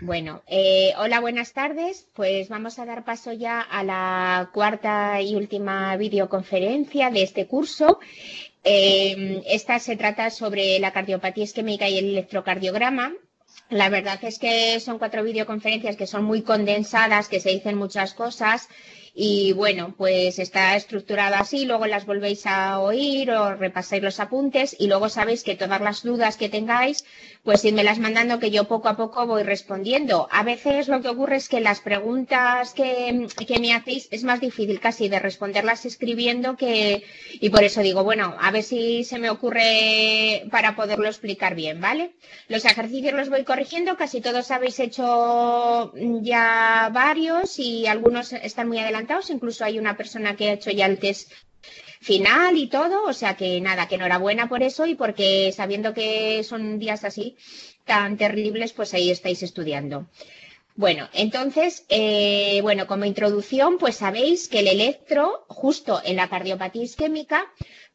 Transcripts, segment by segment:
Bueno, hola, buenas tardes. Pues vamos a dar paso ya a la cuarta y última videoconferencia de este curso. Esta se trata sobre la cardiopatía isquémica y el electrocardiograma. La verdad es que son 4 videoconferencias que son muy condensadas, que se dicen muchas cosas y bueno, pues está estructurado así, luego las volvéis a oír o repasáis los apuntes y luego sabéis que todas las dudas que tengáis, pues irmelas mandando que yo poco a poco voy respondiendo. A veces lo que ocurre es que las preguntas que me hacéis es más difícil casi de responderlas escribiendo y por eso digo, bueno, a ver si se me ocurre para poderlo explicar bien, ¿vale? Los ejercicios los voy corrigiendo, casi todos habéis hecho ya varios y algunos están muy adelantados, incluso hay una persona que ha hecho ya el test final y todo, o sea que nada, que enhorabuena por eso y porque sabiendo que son días así tan terribles, pues ahí estáis estudiando. Bueno, entonces, bueno, como introducción, pues sabéis que el electro, justo en la cardiopatía isquémica,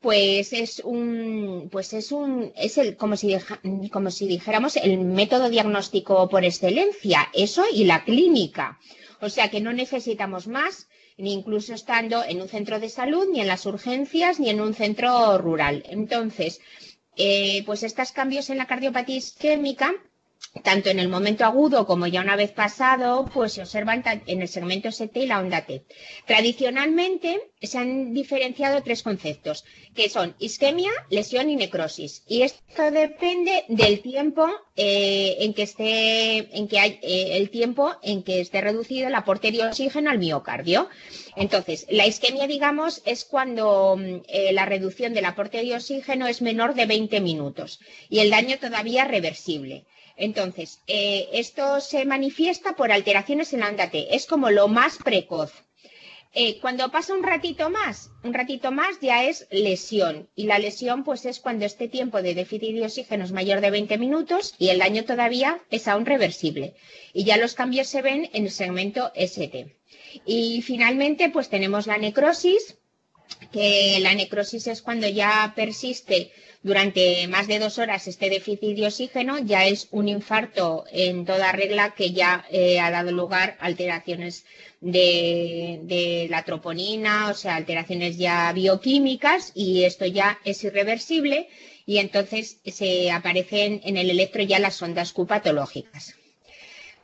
pues es el, como si dijéramos, el método diagnóstico por excelencia, eso y la clínica. O sea que no necesitamos más, ni incluso estando en un centro de salud, ni en las urgencias, ni en un centro rural. Entonces, pues estos cambios en la cardiopatía isquémica tanto en el momento agudo como ya una vez pasado, pues se observan en el segmento ST y la onda T. Tradicionalmente se han diferenciado 3 conceptos, que son isquemia, lesión y necrosis. Y esto depende del tiempo el tiempo en que esté reducido el aporte de oxígeno al miocardio. Entonces, la isquemia, digamos, es cuando la reducción del aporte de oxígeno es menor de 20 minutos y el daño todavía reversible. Entonces, esto se manifiesta por alteraciones en la onda T. Es como lo más precoz. Cuando pasa un ratito más ya es lesión. Y la lesión, pues, es cuando este tiempo de déficit de oxígeno es mayor de 20 minutos y el daño todavía es aún reversible. Y ya los cambios se ven en el segmento ST. Y finalmente, pues, tenemos la necrosis, que la necrosis es cuando ya persiste durante más de 2 horas este déficit de oxígeno, ya es un infarto en toda regla que ya ha dado lugar a alteraciones de la troponina, o sea, alteraciones ya bioquímicas y esto ya es irreversible y entonces se aparecen en el electro ya las ondas Q patológicas.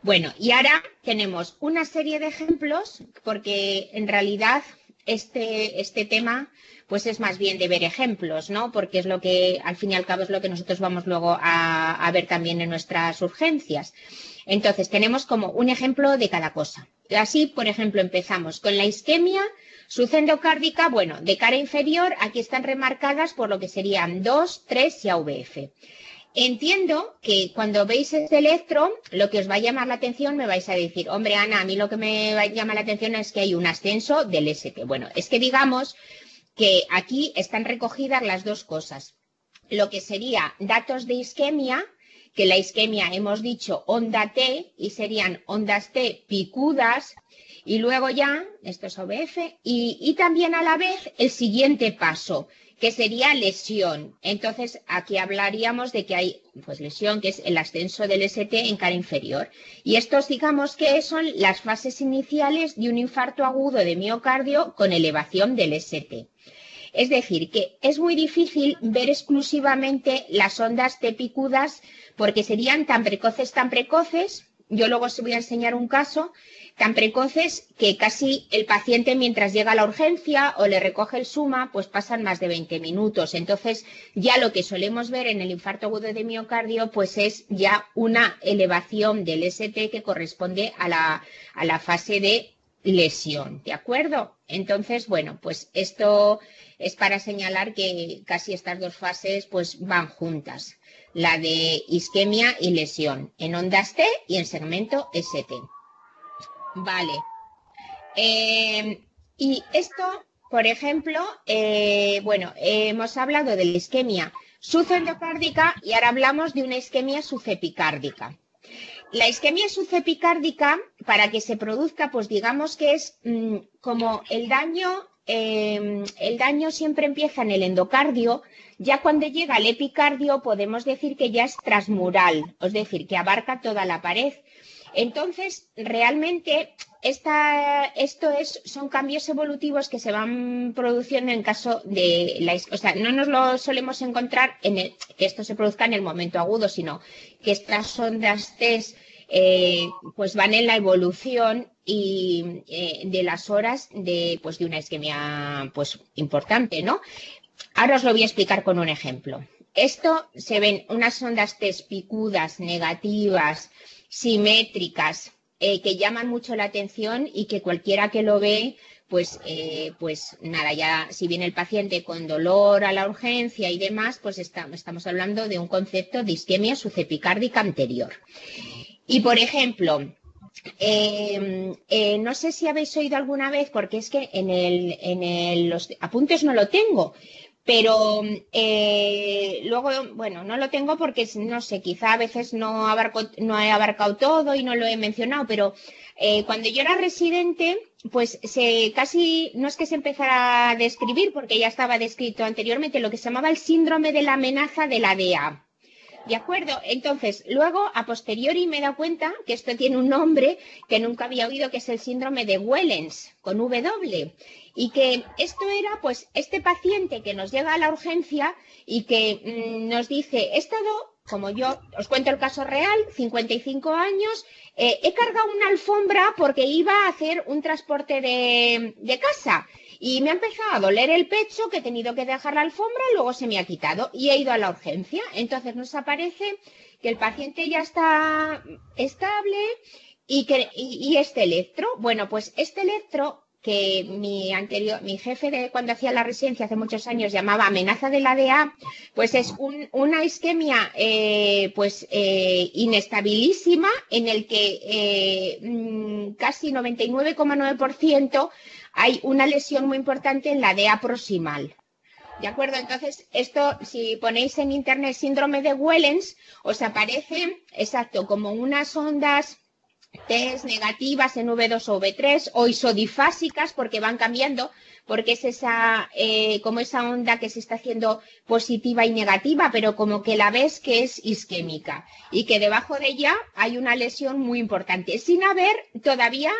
Bueno, y ahora tenemos una serie de ejemplos porque en realidad este tema pues es más bien de ver ejemplos, ¿no? Porque es lo que, al fin y al cabo, es lo que nosotros vamos luego a ver también en nuestras urgencias. Entonces, tenemos como un ejemplo de cada cosa. Así, por ejemplo, empezamos con la isquemia subendocárdica, bueno, de cara inferior, aquí están remarcadas por lo que serían 2, 3 y AVF. Entiendo que cuando veis este electro, lo que os va a llamar la atención, me vais a decir, hombre, Ana, a mí lo que me llama la atención es que hay un ascenso del ST. Bueno, es que digamos que aquí están recogidas las dos cosas. Lo que sería datos de isquemia, que la isquemia hemos dicho onda T y serían ondas T picudas, y luego ya, esto es OVF, y también a la vez el siguiente paso, que sería lesión. Entonces, aquí hablaríamos de que hay pues lesión, que es el ascenso del ST en cara inferior. Y estos, digamos que son las fases iniciales de un infarto agudo de miocardio con elevación del ST. Es decir, que es muy difícil ver exclusivamente las ondas T picudas porque serían tan precoces. Yo luego os voy a enseñar un caso tan precoces que casi el paciente mientras llega a la urgencia o le recoge el suma, pues pasan más de 20 minutos. Entonces, ya lo que solemos ver en el infarto agudo de miocardio, pues es ya una elevación del ST que corresponde a la fase de lesión, ¿de acuerdo? Entonces, bueno, pues esto es para señalar que casi estas dos fases pues van juntas, la de isquemia y lesión, en ondas T y en segmento ST. Vale. Y esto, por ejemplo, bueno, hemos hablado de la isquemia subendocárdica y ahora hablamos de una isquemia subepicárdica. La isquemia subepicárdica, para que se produzca, pues digamos que es como el daño el daño siempre empieza en el endocardio. Ya cuando llega al epicardio podemos decir que ya es transmural, es decir, que abarca toda la pared. Entonces, realmente, son cambios evolutivos que se van produciendo en caso de o sea, no nos lo solemos encontrar que esto se produzca en el momento agudo, sino que estas ondas TES pues van en la evolución y de las horas pues de una isquemia pues importante, ¿no? Ahora os lo voy a explicar con un ejemplo. Esto se ven unas ondas TES picudas, negativas, simétricas, que llaman mucho la atención y que cualquiera que lo ve, pues nada, ya si viene el paciente con dolor a la urgencia y demás, pues estamos hablando de un concepto de isquemia subepicárdica anterior. Y por ejemplo, no sé si habéis oído alguna vez, porque es que en los apuntes no lo tengo, pero luego, bueno, no lo tengo porque, no sé, quizá a veces no he abarcado todo y no lo he mencionado, pero cuando yo era residente, pues casi, no es que se empezara a describir, porque ya estaba descrito anteriormente, lo que se llamaba el síndrome de la amenaza de la DEA. ¿De acuerdo? Entonces, luego, a posteriori, me he dado cuenta que esto tiene un nombre que nunca había oído, que es el síndrome de Wellens, con W. Y que esto era, pues, este paciente que nos llega a la urgencia y que nos dice, he estado, como yo os cuento el caso real, 55 años, he cargado una alfombra porque iba a hacer un transporte de casa. Y me ha empezado a doler el pecho, que he tenido que dejar la alfombra, luego se me ha quitado y he ido a la urgencia. Entonces nos aparece que el paciente ya está estable y este electro. Bueno, pues este electro que mi jefe cuando hacía la residencia hace muchos años llamaba amenaza de la DEA, pues es una isquemia inestabilísima en el que casi 99,9% hay una lesión muy importante en la DEA proximal. ¿De acuerdo? Entonces, esto, si ponéis en internet síndrome de Wellens, os aparece, exacto, como unas ondas TES negativas en V2 o V3 o isodifásicas porque van cambiando, porque es como esa onda que se está haciendo positiva y negativa, pero como que la ves que es isquémica y que debajo de ella hay una lesión muy importante. Sin haber todavía,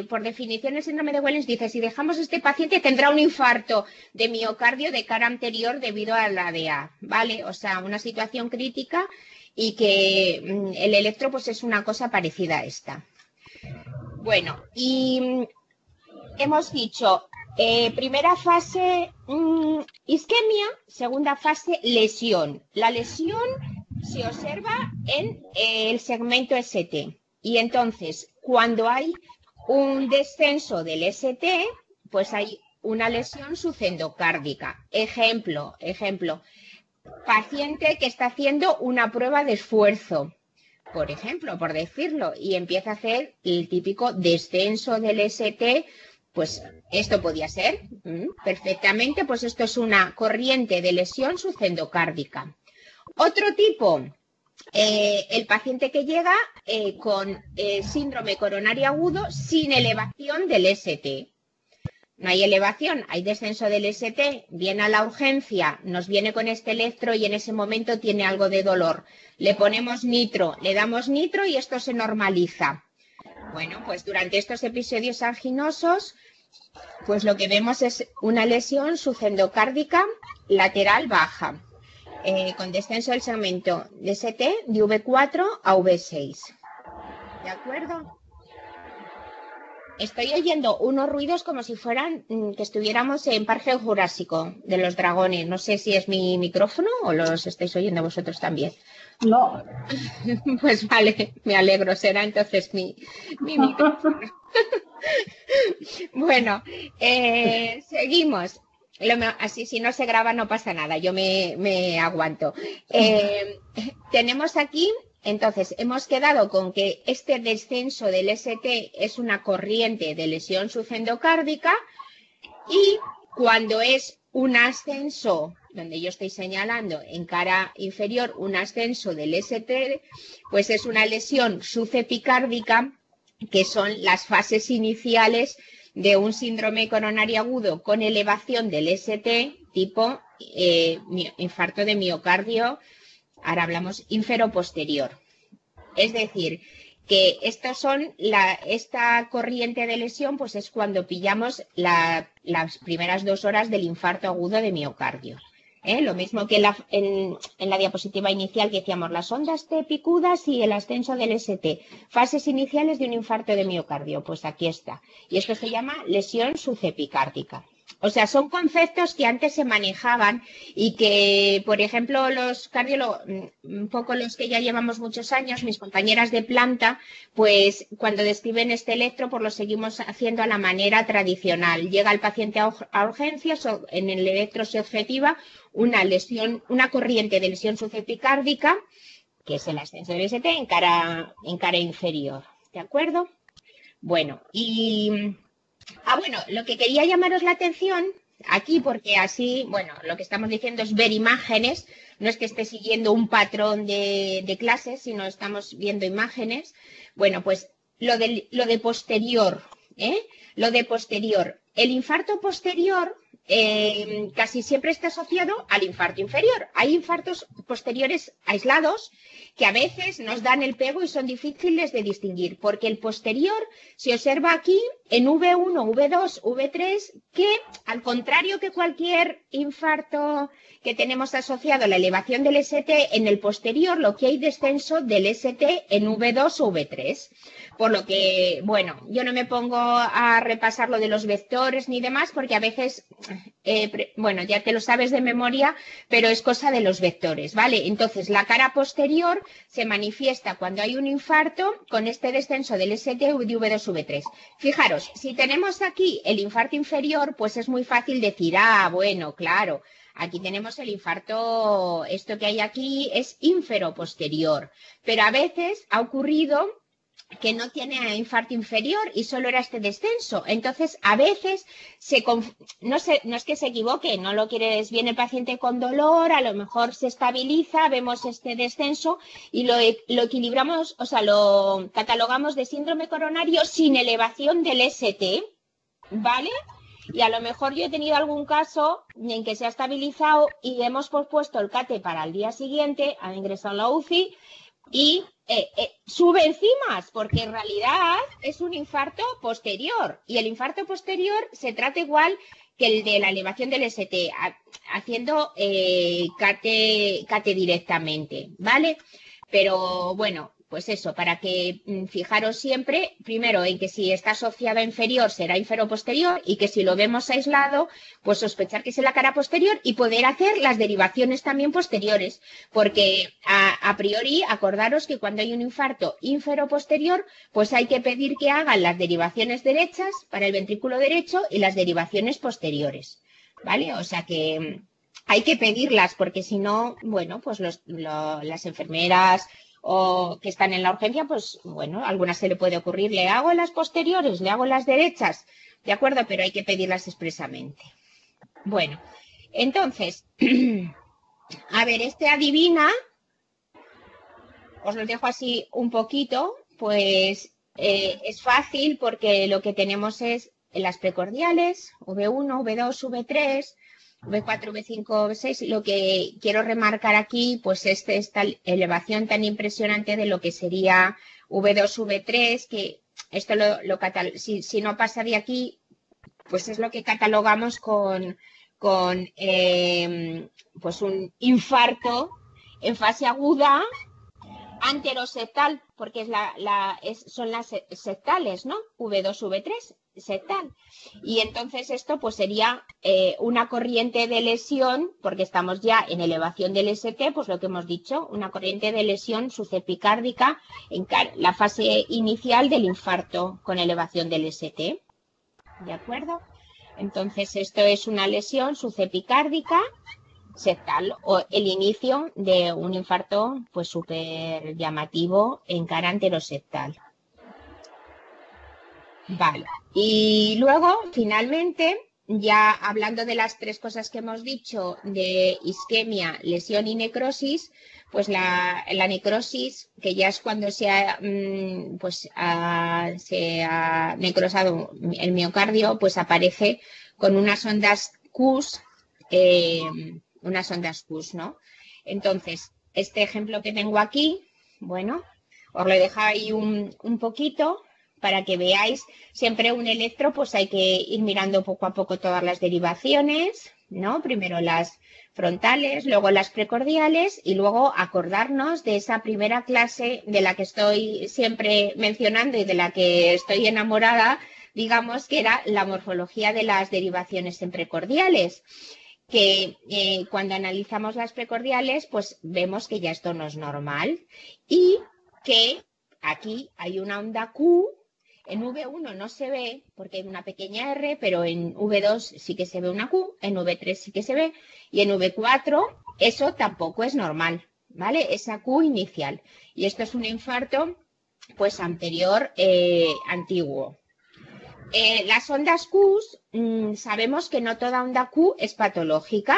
por definición, el síndrome de Wellens dice, si dejamos a este paciente tendrá un infarto de miocardio de cara anterior debido a la DEA, ¿vale? O sea, una situación crítica y que el electro pues es una cosa parecida a esta. Bueno, y hemos dicho, primera fase isquemia, segunda fase lesión. La lesión se observa en el segmento ST y entonces cuando hay un descenso del ST, pues hay una lesión subendocárdica. Ejemplo, paciente que está haciendo una prueba de esfuerzo, por ejemplo, por decirlo, y empieza a hacer el típico descenso del ST, pues esto podía ser perfectamente, pues esto es una corriente de lesión subendocárdica. Otro tipo, el paciente que llega con síndrome coronario agudo sin elevación del ST. No hay elevación, hay descenso del ST, viene a la urgencia, nos viene con este electro y en ese momento tiene algo de dolor. Le ponemos nitro, le damos nitro y esto se normaliza. Bueno, pues durante estos episodios anginosos, pues lo que vemos es una lesión subendocárdica lateral baja, con descenso del segmento de ST de V4 a V6. ¿De acuerdo? Estoy oyendo unos ruidos como si fueran que estuviéramos en Parque Jurásico de los dragones. No sé si es mi micrófono o los estáis oyendo vosotros también. No. Pues vale, me alegro. Será entonces mi micrófono. Bueno, seguimos. Así, si no se graba no pasa nada. Yo me aguanto. Tenemos aquí... Entonces, hemos quedado con que este descenso del ST es una corriente de lesión subendocárdica y cuando es un ascenso, donde yo estoy señalando en cara inferior un ascenso del ST, pues es una lesión subepicárdica, que son las fases iniciales de un síndrome coronario agudo con elevación del ST tipo infarto de miocardio, ahora hablamos inferoposterior. Es decir, que esta corriente de lesión pues es cuando pillamos las primeras 2 horas del infarto agudo de miocardio. Lo mismo que en la diapositiva inicial que decíamos, las ondas T picudas y el ascenso del ST, fases iniciales de un infarto de miocardio, pues aquí está. Y esto se llama lesión subepicárdica. O sea, son conceptos que antes se manejaban y que, por ejemplo, los cardiólogos, un poco los que ya llevamos muchos años, mis compañeras de planta, pues cuando describen este electro, pues lo seguimos haciendo a la manera tradicional. Llega el paciente a urgencias, en el electro se objetiva una corriente de lesión subepicárdica, que es el ascenso del ST en cara inferior. ¿De acuerdo? Bueno, bueno, lo que quería llamaros la atención aquí, porque así, bueno, lo que estamos diciendo es ver imágenes, no es que esté siguiendo un patrón de clases, sino estamos viendo imágenes. Bueno, pues lo de posterior, Lo de posterior. El infarto posterior casi siempre está asociado al infarto inferior. Hay infartos posteriores aislados que a veces nos dan el pego y son difíciles de distinguir, porque el posterior se observa aquí en V1, V2, V3, que al contrario que cualquier infarto que tenemos asociado a la elevación del ST, en el posterior lo que hay descenso del ST en V2 o V3. Por lo que, bueno, yo no me pongo a repasar lo de los vectores ni demás, porque a veces, bueno, ya te lo sabes de memoria, pero es cosa de los vectores, ¿vale? Entonces, la cara posterior se manifiesta cuando hay un infarto con este descenso del ST de V2, V3. Fijaros, si tenemos aquí el infarto inferior, pues es muy fácil decir, bueno, claro, aquí tenemos el infarto, esto que hay aquí es inferoposterior, pero a veces ha ocurrido que no tiene infarto inferior y solo era este descenso. Entonces, a veces, no es que se equivoque, no lo quieres bien el paciente con dolor, a lo mejor se estabiliza, vemos este descenso y lo equilibramos, o sea, lo catalogamos de síndrome coronario sin elevación del ST, ¿vale? Y a lo mejor yo he tenido algún caso en que se ha estabilizado y hemos pospuesto el CATE para el día siguiente, ha ingresado en la UCI y sube enzimas, porque en realidad es un infarto posterior y el infarto posterior se trata igual que el de la elevación del ST, haciendo CATE directamente, ¿vale? Pero bueno, pues eso, para que fijaros siempre, primero, en que si está asociado a inferior será inferoposterior y que si lo vemos aislado, pues sospechar que es en la cara posterior y poder hacer las derivaciones también posteriores, porque a priori acordaros que cuando hay un infarto inferoposterior, pues hay que pedir que hagan las derivaciones derechas para el ventrículo derecho y las derivaciones posteriores, ¿vale? O sea que hay que pedirlas porque si no, bueno, pues las enfermeras o que están en la urgencia, pues bueno, a algunas se le puede ocurrir, le hago las posteriores, le hago las derechas, de acuerdo, pero hay que pedirlas expresamente. Bueno, entonces, a ver, este adivina, os lo dejo así un poquito, pues es fácil porque lo que tenemos es en las precordiales, V1, V2, V3, V4, V5, V6, lo que quiero remarcar aquí, pues esta elevación tan impresionante de lo que sería V2, V3, que esto si no pasa de aquí, pues es lo que catalogamos con pues un infarto en fase aguda anteroseptal, porque son las septales, ¿no? V2, V3, septal. Y entonces esto pues sería una corriente de lesión, porque estamos ya en elevación del ST, pues lo que hemos dicho, una corriente de lesión subepicárdica en la fase inicial del infarto con elevación del ST. ¿De acuerdo? Entonces esto es una lesión subepicárdica septal o el inicio de un infarto pues súper llamativo en cara anteroseptal. Vale. Y luego, finalmente, ya hablando de las tres cosas que hemos dicho, de isquemia, lesión y necrosis, pues la necrosis, que ya es cuando se ha necrosado el miocardio, pues aparece con eh, unas ondas Q, ¿no? Entonces, este ejemplo que tengo aquí, bueno, os lo he dejado ahí un poquito para que veáis. Siempre un electro, pues hay que ir mirando poco a poco todas las derivaciones, ¿no? Primero las frontales, luego las precordiales y luego acordarnos de esa primera clase de la que estoy siempre mencionando y de la que estoy enamorada, digamos, que era la morfología de las derivaciones en precordiales, que cuando analizamos las precordiales, pues vemos que ya esto no es normal y que aquí hay una onda Q. En V1 no se ve porque hay una pequeña R, pero en V2 sí que se ve una Q, en V3 sí que se ve, y en V4 eso tampoco es normal, ¿vale? Esa Q inicial. Y esto es un infarto, pues anterior, antiguo. Las ondas Q, sabemos que no toda onda Q es patológica,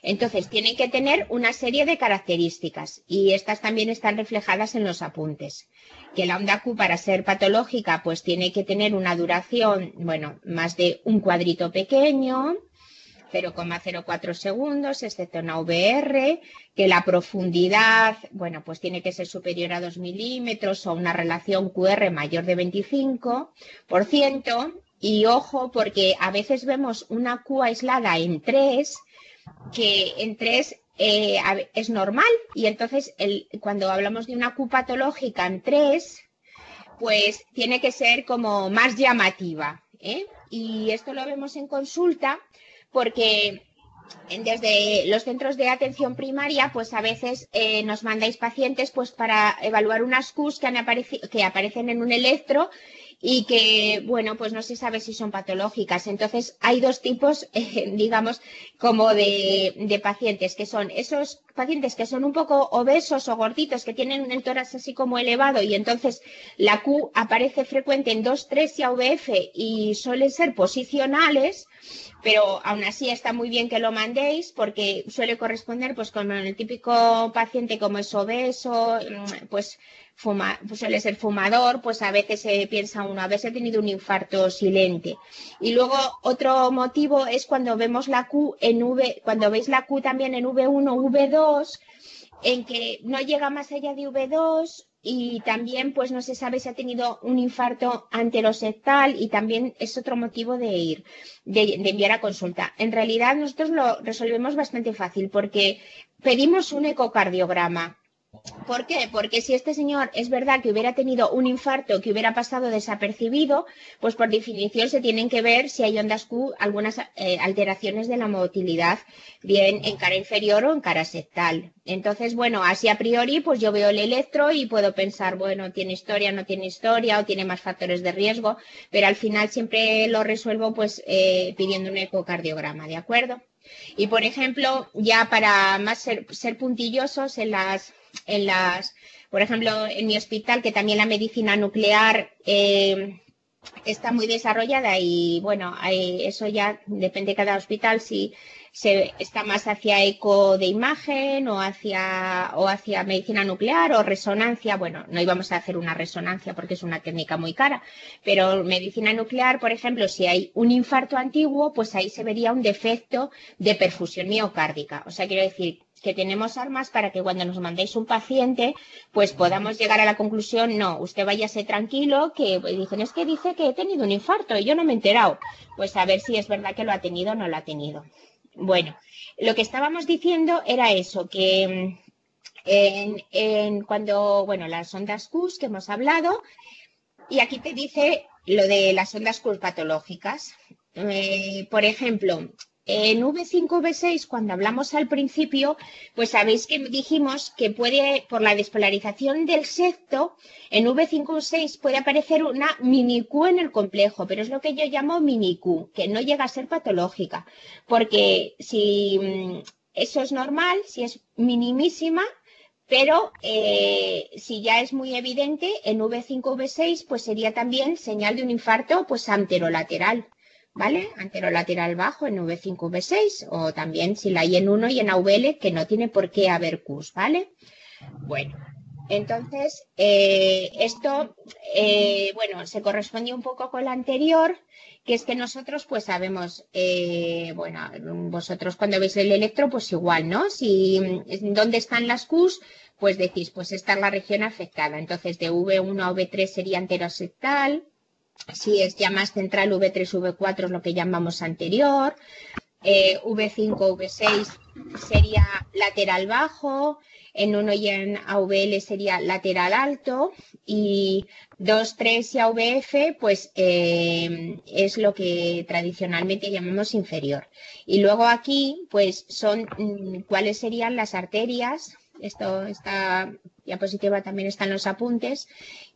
entonces tienen que tener una serie de características y estas también están reflejadas en los apuntes. Que la onda Q, para ser patológica, pues tiene que tener una duración, bueno, más de un cuadrito pequeño, 0,04 segundos, excepto en AVR, que la profundidad, bueno, pues tiene que ser superior a 2 milímetros o una relación QR mayor de 25%. Y ojo, porque a veces vemos una Q aislada en 3, que en 3 es normal, y entonces cuando hablamos de una Q patológica en 3, pues tiene que ser como más llamativa, ¿eh? Y esto lo vemos en consulta porque desde los centros de atención primaria, pues a veces nos mandáis pacientes pues para evaluar unas Qs que aparecen en un electro y que, bueno, pues no se sabe si son patológicas. Entonces, hay dos tipos, digamos, como de pacientes, que son esos pacientes que son un poco obesos o gorditos, que tienen el tórax así como elevado y entonces la Q aparece frecuente en 2, 3 y AVF y suelen ser posicionales, pero aún así está muy bien que lo mandéis porque suele corresponder pues con el típico paciente como es obeso, pues suele ser fumador, pues a veces se piensa uno, a veces ha tenido un infarto silente. Y luego otro motivo es cuando vemos la Q cuando veis la Q también en V1, V2, en que no llega más allá de V2 y también pues no se sabe si ha tenido un infarto anteroseptal y también es otro motivo de enviar a consulta. En realidad nosotros lo resolvemos bastante fácil porque pedimos un ecocardiograma. ¿Por qué? Porque si este señor es verdad que hubiera tenido un infarto que hubiera pasado desapercibido, pues por definición se tienen que ver si hay ondas Q, algunas alteraciones de la motilidad, bien en cara inferior o en cara septal. Entonces, bueno, así a priori, pues yo veo el electro y puedo pensar, bueno, tiene historia, no tiene historia o tiene más factores de riesgo, pero al final siempre lo resuelvo pues pidiendo un ecocardiograma, ¿de acuerdo? Y por ejemplo, ya para más ser puntillosos por ejemplo, en mi hospital, que también la medicina nuclear está muy desarrollada y bueno, eso ya depende de cada hospital si se está más hacia eco de imagen o hacia medicina nuclear o resonancia. Bueno, no íbamos a hacer una resonancia porque es una técnica muy cara, pero medicina nuclear, por ejemplo, si hay un infarto antiguo, pues ahí se vería un defecto de perfusión miocárdica. O sea, quiero decir que tenemos armas para que cuando nos mandéis un paciente, pues podamos llegar a la conclusión, no, usted váyase tranquilo, que dicen, es que dice que he tenido un infarto y yo no me he enterado. Pues a ver si es verdad que lo ha tenido o no lo ha tenido. Bueno, lo que estábamos diciendo era eso, que cuando, bueno, las ondas Q que hemos hablado, y aquí te dice lo de las ondas Q patológicas. Por ejemplo, en V5, V6, cuando hablamos al principio, pues sabéis que dijimos que puede, por la despolarización del septo, en V5 o 6 puede aparecer una mini Q en el complejo, pero es lo que yo llamo mini Q, que no llega a ser patológica, porque si eso es normal, si es minimísima, pero si ya es muy evidente, en V5 V6 pues sería también señal de un infarto pues anterolateral, ¿vale? Anterolateral bajo en V5, V6, o también si la hay en 1 y en AVL, que no tiene por qué haber Qs, ¿vale? Bueno, entonces, esto, bueno, se corresponde un poco con la anterior, que es que nosotros pues sabemos, bueno, vosotros cuando veis el electro, pues igual, ¿no? Si, ¿dónde están las Qs? Pues decís, pues esta es la región afectada. Entonces, de V1 a V3 sería anterosectal. Si es ya más central, V3, V4 es lo que llamamos anterior. V5, V6 sería lateral bajo, en 1 y en AVL sería lateral alto, y 2, 3 y AVF pues es lo que tradicionalmente llamamos inferior. Y luego aquí pues son cuáles serían las arterias, esta diapositiva también están los apuntes,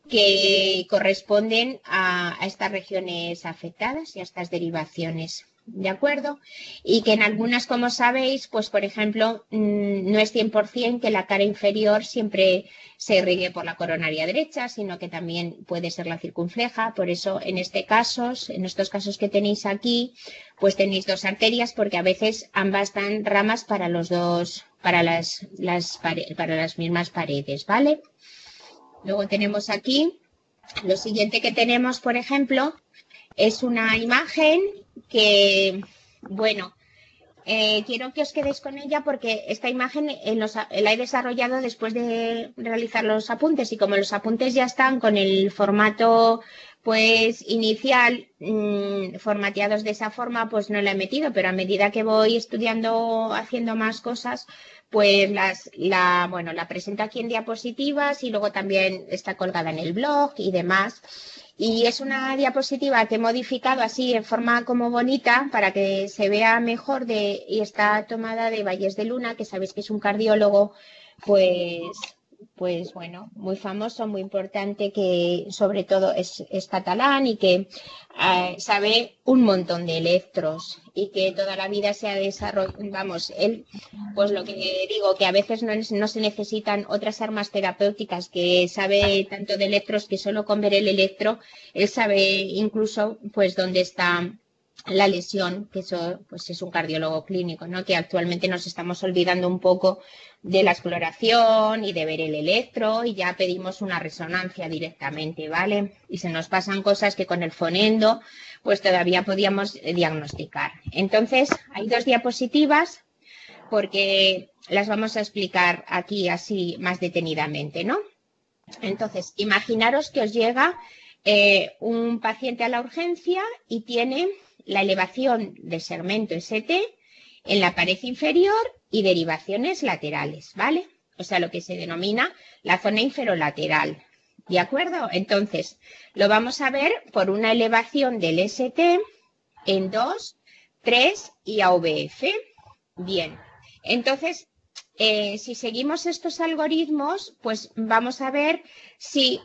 que corresponden a estas regiones afectadas y a estas derivaciones. ¿De acuerdo? Y que en algunas, como sabéis, pues por ejemplo, no es 100% que la cara inferior siempre se irrigue por la coronaria derecha, sino que también puede ser la circunfleja. Por eso, en estos casos que tenéis aquí, pues tenéis dos arterias, porque a veces ambas dan ramas para los dos, para las mismas paredes, ¿vale? Luego tenemos aquí, lo siguiente que tenemos, por ejemplo, es una imagen que, bueno, quiero que os quedéis con ella porque esta imagen la he desarrollado después de realizar los apuntes, y como los apuntes ya están con el formato pues inicial formateados de esa forma, pues no la he metido, pero a medida que voy estudiando, haciendo más cosas, pues bueno, la presento aquí en diapositivas y luego también está colgada en el blog y demás. Y es una diapositiva que he modificado así en forma como bonita para que se vea mejor, y está tomada de Valles de Luna, que sabéis que es un cardiólogo pues bueno, muy famoso, muy importante, que sobre todo es catalán y que sabe un montón de electros y que toda la vida se ha desarrollado, vamos, él, pues lo que digo, que a veces no se necesitan otras armas terapéuticas, que sabe tanto de electros que solo con ver el electro, él sabe incluso pues dónde está la lesión, que eso pues es un cardiólogo clínico, ¿no? Que actualmente nos estamos olvidando un poco de la exploración y de ver el electro, y ya pedimos una resonancia directamente, ¿vale? Y se nos pasan cosas que con el fonendo pues todavía podíamos diagnosticar. Entonces, hay dos diapositivas porque las vamos a explicar aquí así más detenidamente, ¿no? Entonces, imaginaros que os llega un paciente a la urgencia y tiene la elevación del segmento ST en la pared inferior y derivaciones laterales, ¿vale? O sea, lo que se denomina la zona inferolateral, ¿de acuerdo? Entonces, lo vamos a ver por una elevación del ST en 2, 3 y AVF. Bien, entonces, si seguimos estos algoritmos, pues vamos a ver si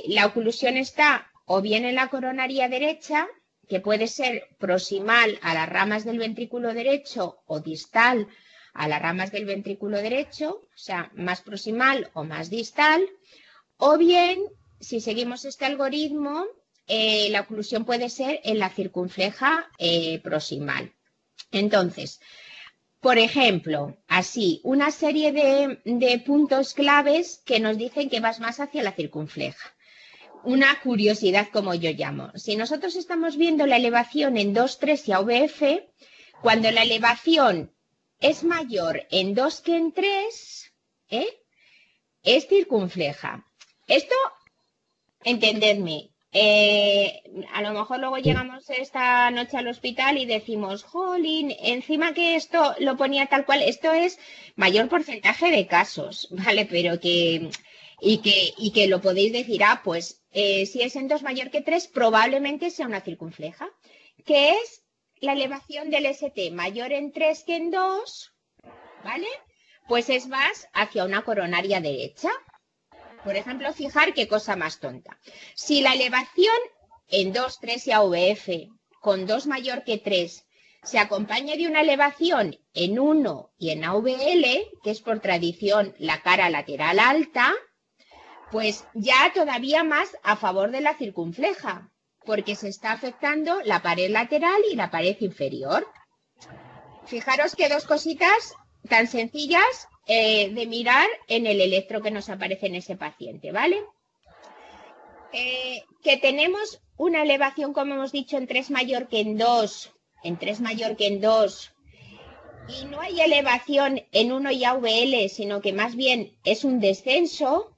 la oclusión está o bien en la coronaria derecha, que puede ser proximal a las ramas del ventrículo derecho o distal a las ramas del ventrículo derecho, o sea, más proximal o más distal, o bien, si seguimos este algoritmo, la oclusión puede ser en la circunfleja proximal. Entonces, por ejemplo, así, una serie de puntos claves que nos dicen que vas más hacia la circunfleja. Una curiosidad, como yo llamo. Si nosotros estamos viendo la elevación en 2, 3 y AVF, cuando la elevación es mayor en 2 que en 3, es circunfleja. Esto, entendedme, a lo mejor luego llegamos esta noche al hospital y decimos, jolín, encima que esto lo ponía tal cual, esto es mayor porcentaje de casos, ¿vale? Pero que lo podéis decir, pues si es en 2 mayor que 3, probablemente sea una circunfleja, que es la elevación del ST mayor en 3 que en 2, ¿vale? Pues es más hacia una coronaria derecha. Por ejemplo, fijar qué cosa más tonta. Si la elevación en 2, 3 y AVF con 2 mayor que 3 se acompaña de una elevación en 1 y en AVL, que es por tradición la cara lateral alta, pues ya todavía más a favor de la circunfleja. porque se está afectando la pared lateral y la pared inferior. Fijaros que dos cositas tan sencillas de mirar en el electro que nos aparece en ese paciente, ¿vale? Que tenemos una elevación, como hemos dicho, en 3 mayor que en 2, y no hay elevación en 1 y AVL, sino que más bien es un descenso,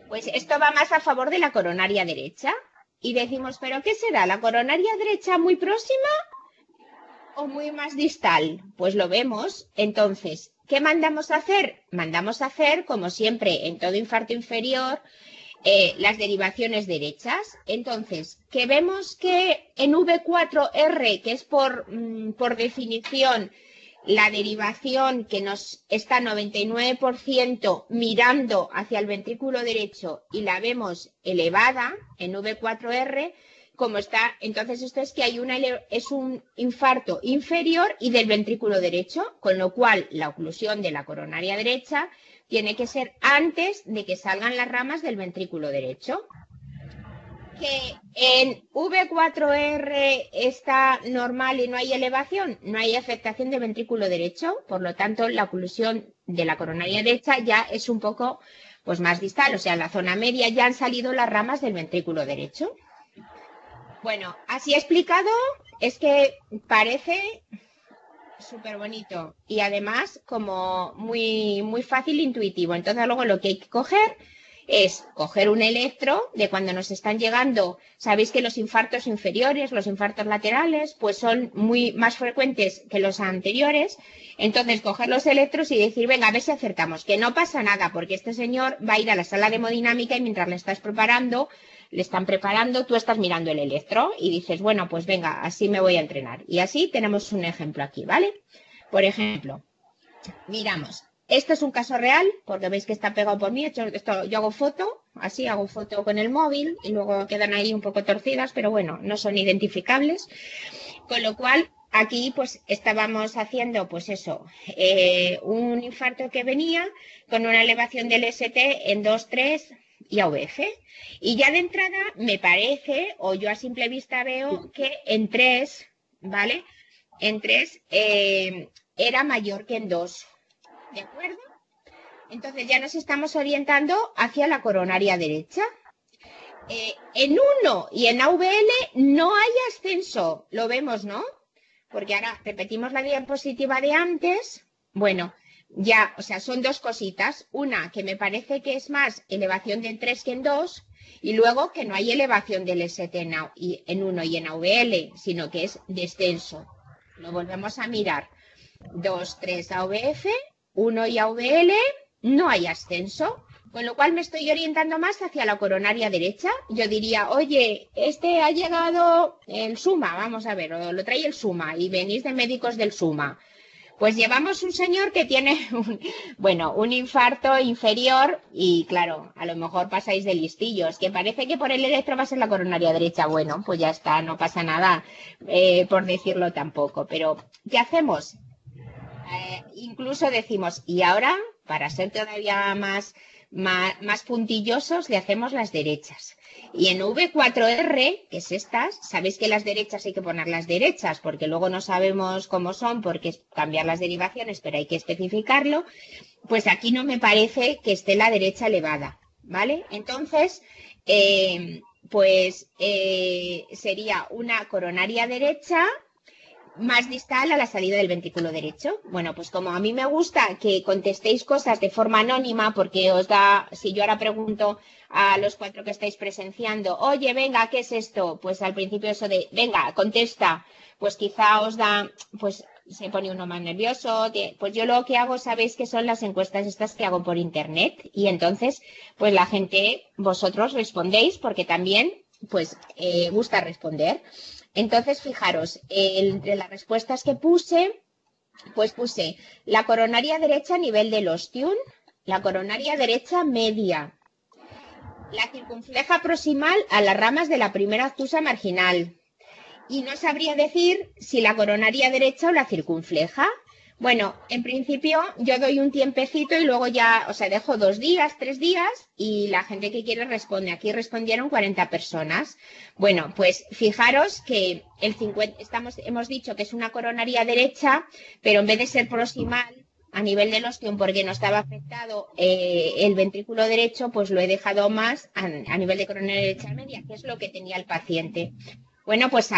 pues esto va más a favor de la coronaria derecha. Y decimos, ¿pero qué será? ¿La coronaria derecha muy próxima o muy más distal? Pues lo vemos. Entonces, ¿qué mandamos a hacer? Mandamos a hacer, como siempre, en todo infarto inferior, las derivaciones derechas. Entonces, que vemos que en V4R, que es por definición la derivación que nos está 99% mirando hacia el ventrículo derecho y la vemos elevada en V4R, como está, entonces esto es que hay es un infarto inferior y del ventrículo derecho, con lo cual la oclusión de la coronaria derecha tiene que ser antes de que salgan las ramas del ventrículo derecho. Que en V4R está normal y no hay elevación, no hay afectación del ventrículo derecho, por lo tanto la oclusión de la coronaria derecha ya es un poco pues más distal, o sea, en la zona media ya han salido las ramas del ventrículo derecho. Bueno, así explicado es que parece súper bonito y además como muy, muy fácil e intuitivo. Entonces luego lo que hay que coger es coger un electro de cuando nos están llegando. Sabéis que los infartos inferiores, los infartos laterales, pues son muy más frecuentes que los anteriores. Entonces coger los electros y decir, venga, a ver si acertamos, que no pasa nada, porque este señor va a ir a la sala de hemodinámica y mientras le están preparando, tú estás mirando el electro y dices, bueno, pues venga, así me voy a entrenar. Y así tenemos un ejemplo aquí, ¿vale? Por ejemplo, miramos. Esto es un caso real, porque veis que está pegado por mí. Yo hago foto, así hago foto con el móvil y luego quedan ahí un poco torcidas, pero bueno, no son identificables. Con lo cual, aquí pues estábamos haciendo pues eso, un infarto que venía con una elevación del ST en 2, 3 y AVF. Y ya de entrada me parece, o yo a simple vista veo que en 3, ¿vale? En 3 era mayor que en 2. ¿De acuerdo? Entonces ya nos estamos orientando hacia la coronaria derecha. En 1 y en AVL no hay ascenso, lo vemos, ¿no? Porque ahora repetimos la diapositiva de antes. Bueno, ya, o sea, son dos cositas. Una, que me parece que es más elevación de 3 que en 2, y luego que no hay elevación del ST en 1 y en AVL, sino que es descenso. Lo volvemos a mirar. 2, 3 AVF, 1 y AVL, no hay ascenso, con lo cual me estoy orientando más hacia la coronaria derecha. Yo diría, oye, este ha llegado el SUMA, vamos a ver, o lo trae el SUMA y venís de médicos del SUMA. Pues llevamos un señor que tiene un infarto inferior y claro, a lo mejor pasáis de listillos, que parece que por el electro va a ser la coronaria derecha. Bueno, pues ya está, no pasa nada por decirlo tampoco, pero ¿qué hacemos? Incluso decimos, y ahora, para ser todavía más puntillosos, le hacemos las derechas. Y en V4R, que es estas, sabéis que las derechas hay que ponerlas derechas, porque luego no sabemos cómo son, porque es cambiar las derivaciones, pero hay que especificarlo. Pues aquí no me parece que esté la derecha elevada, ¿vale? Entonces, sería una coronaria derecha más distal a la salida del ventrículo derecho. Bueno, pues como a mí me gusta que contestéis cosas de forma anónima, porque os da, si yo ahora pregunto a los 4 que estáis presenciando, oye, venga, ¿qué es esto? Pues al principio eso de, venga, contesta, pues quizá os da, pues se pone uno más nervioso. Pues yo lo que hago, sabéis que son las encuestas estas que hago por internet, y entonces, pues la gente, vosotros respondéis, porque también, pues, gusta responder. Entonces, fijaros, entre las respuestas que puse, pues puse la coronaria derecha a nivel del ostium, la coronaria derecha media, la circunfleja proximal a las ramas de la primera obtusa marginal. Y no sabría decir si la coronaria derecha o la circunfleja, Bueno, en principio yo doy un tiempecito y luego ya, o sea, dejo 2 días, 3 días y la gente que quiere responde. Aquí respondieron 40 personas. Bueno, pues fijaros que el 50, hemos dicho que es una coronaria derecha, pero en vez de ser proximal a nivel del ostium porque no estaba afectado el ventrículo derecho, pues lo he dejado más a nivel de coronaria derecha media, que es lo que tenía el paciente. Bueno, pues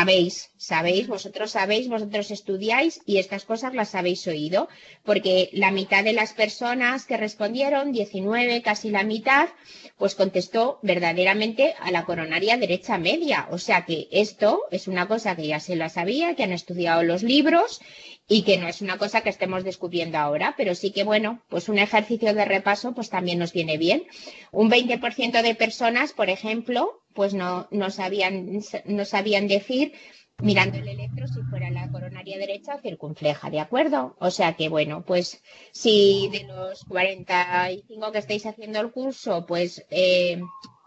vosotros estudiáis y estas cosas las habéis oído, porque la mitad de las personas que respondieron, 19, casi la mitad, pues contestó verdaderamente a la coronaria derecha media. O sea que esto es una cosa que ya se la sabía, que han estudiado los libros y que no es una cosa que estemos descubriendo ahora, pero sí que, bueno, pues un ejercicio de repaso pues también nos viene bien. Un 20% de personas, por ejemplo, pues no sabían decir, mirando el electro, si fuera la coronaria derecha o circunfleja, ¿de acuerdo? O sea que, bueno, pues si de los 45 que estáis haciendo el curso, pues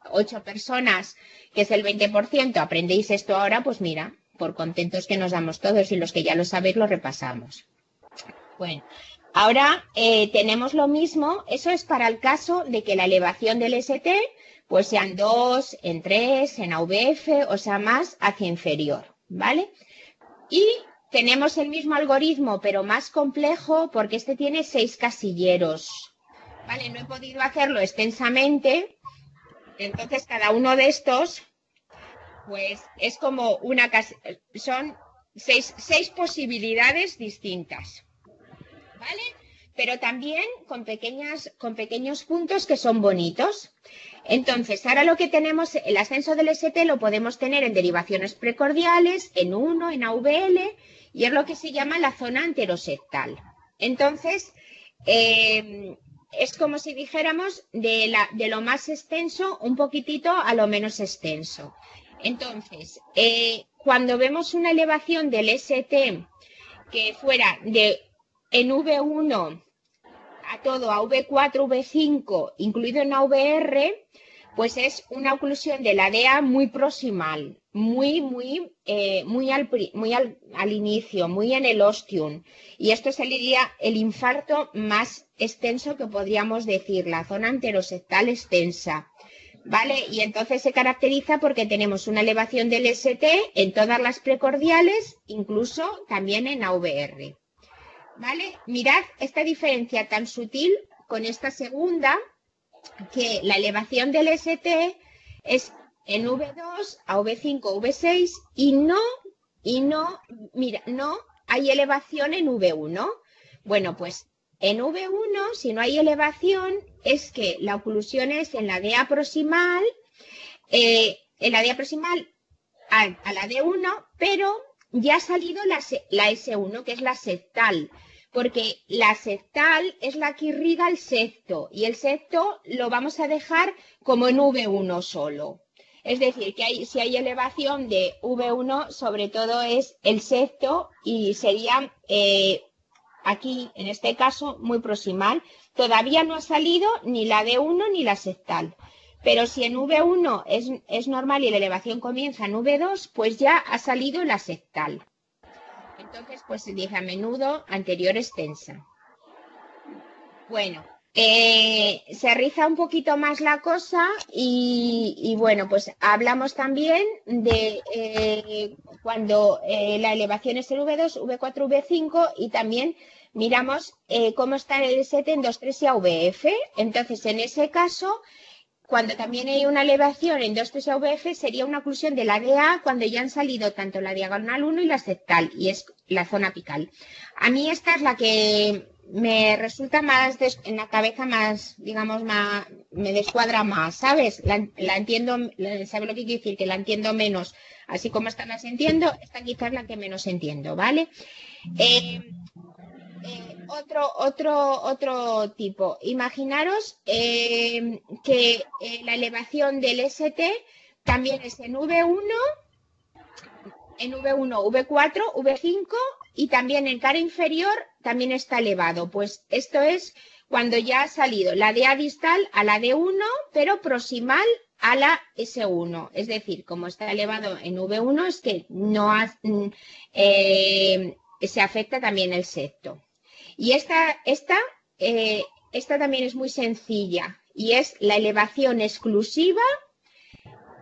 8 personas, que es el 20%, aprendéis esto ahora, pues mira, por contentos que nos damos todos y los que ya lo sabéis lo repasamos. Bueno, ahora tenemos lo mismo, eso es para el caso de que la elevación del ST pues sean 2, en 3, en AVF, o sea, más hacia inferior, ¿vale? Y tenemos el mismo algoritmo, pero más complejo, porque este tiene 6 casilleros, ¿vale? No he podido hacerlo extensamente, entonces cada uno de estos, pues es como son seis posibilidades distintas, ¿vale? Pero también con pequeños puntos que son bonitos. Entonces, ahora lo que tenemos, el ascenso del ST lo podemos tener en derivaciones precordiales, en 1, en AVL, y es lo que se llama la zona anterosectal. Entonces, es como si dijéramos de lo más extenso un poquitito a lo menos extenso. Entonces, cuando vemos una elevación del ST que fuera en V1 a todo, a V4, V5, incluido en AVR, pues es una oclusión de la DEA muy proximal, muy al inicio, muy en el ostium. Y esto sería el infarto más extenso que podríamos decir, la zona anterosectal extensa. ¿Vale? Y entonces se caracteriza porque tenemos una elevación del ST en todas las precordiales, incluso también en AVR. ¿Vale? Mirad esta diferencia tan sutil con esta segunda, que la elevación del ST es en V2 a V5, V6 no hay elevación en V1. Bueno, pues en V1, si no hay elevación, es que la oclusión es en la DEA proximal, a la D1, pero ya ha salido la S1, que es la septal, porque la septal es la que irriga el septo, y el septo lo vamos a dejar como en V1 solo. Es decir, que si hay elevación de V1, sobre todo es el septo y sería aquí, en este caso, muy proximal. Todavía no ha salido ni la D1 ni la septal. Pero si en V1 es normal y la elevación comienza en V2, pues ya ha salido la septal. Entonces, pues se dice a menudo anterior extensa. Bueno, se riza un poquito más la cosa y bueno, pues hablamos también de cuando la elevación es el V2, V4, V5 y también miramos cómo está el ST en 2, 3 y AVF. Entonces, en ese caso, cuando también hay una elevación en 2, 3 AVF, sería una oclusión de la DA cuando ya han salido tanto la diagonal 1 y la septal, y es la zona apical. A mí esta es la que me resulta más en la cabeza más, digamos, me descuadra más, ¿sabes? La entiendo, ¿sabes lo que quiero decir? Que la entiendo menos. Así como esta las entiendo, esta quizás la que menos entiendo, ¿vale? Otro tipo. Imaginaros que la elevación del ST también es en V1, V4, V5 y también en cara inferior también está elevado. Pues esto es cuando ya ha salido la DA distal a la D1, pero proximal a la S1. Es decir, como está elevado en V1 es que no se afecta también el septo. Y esta también es muy sencilla y es la elevación exclusiva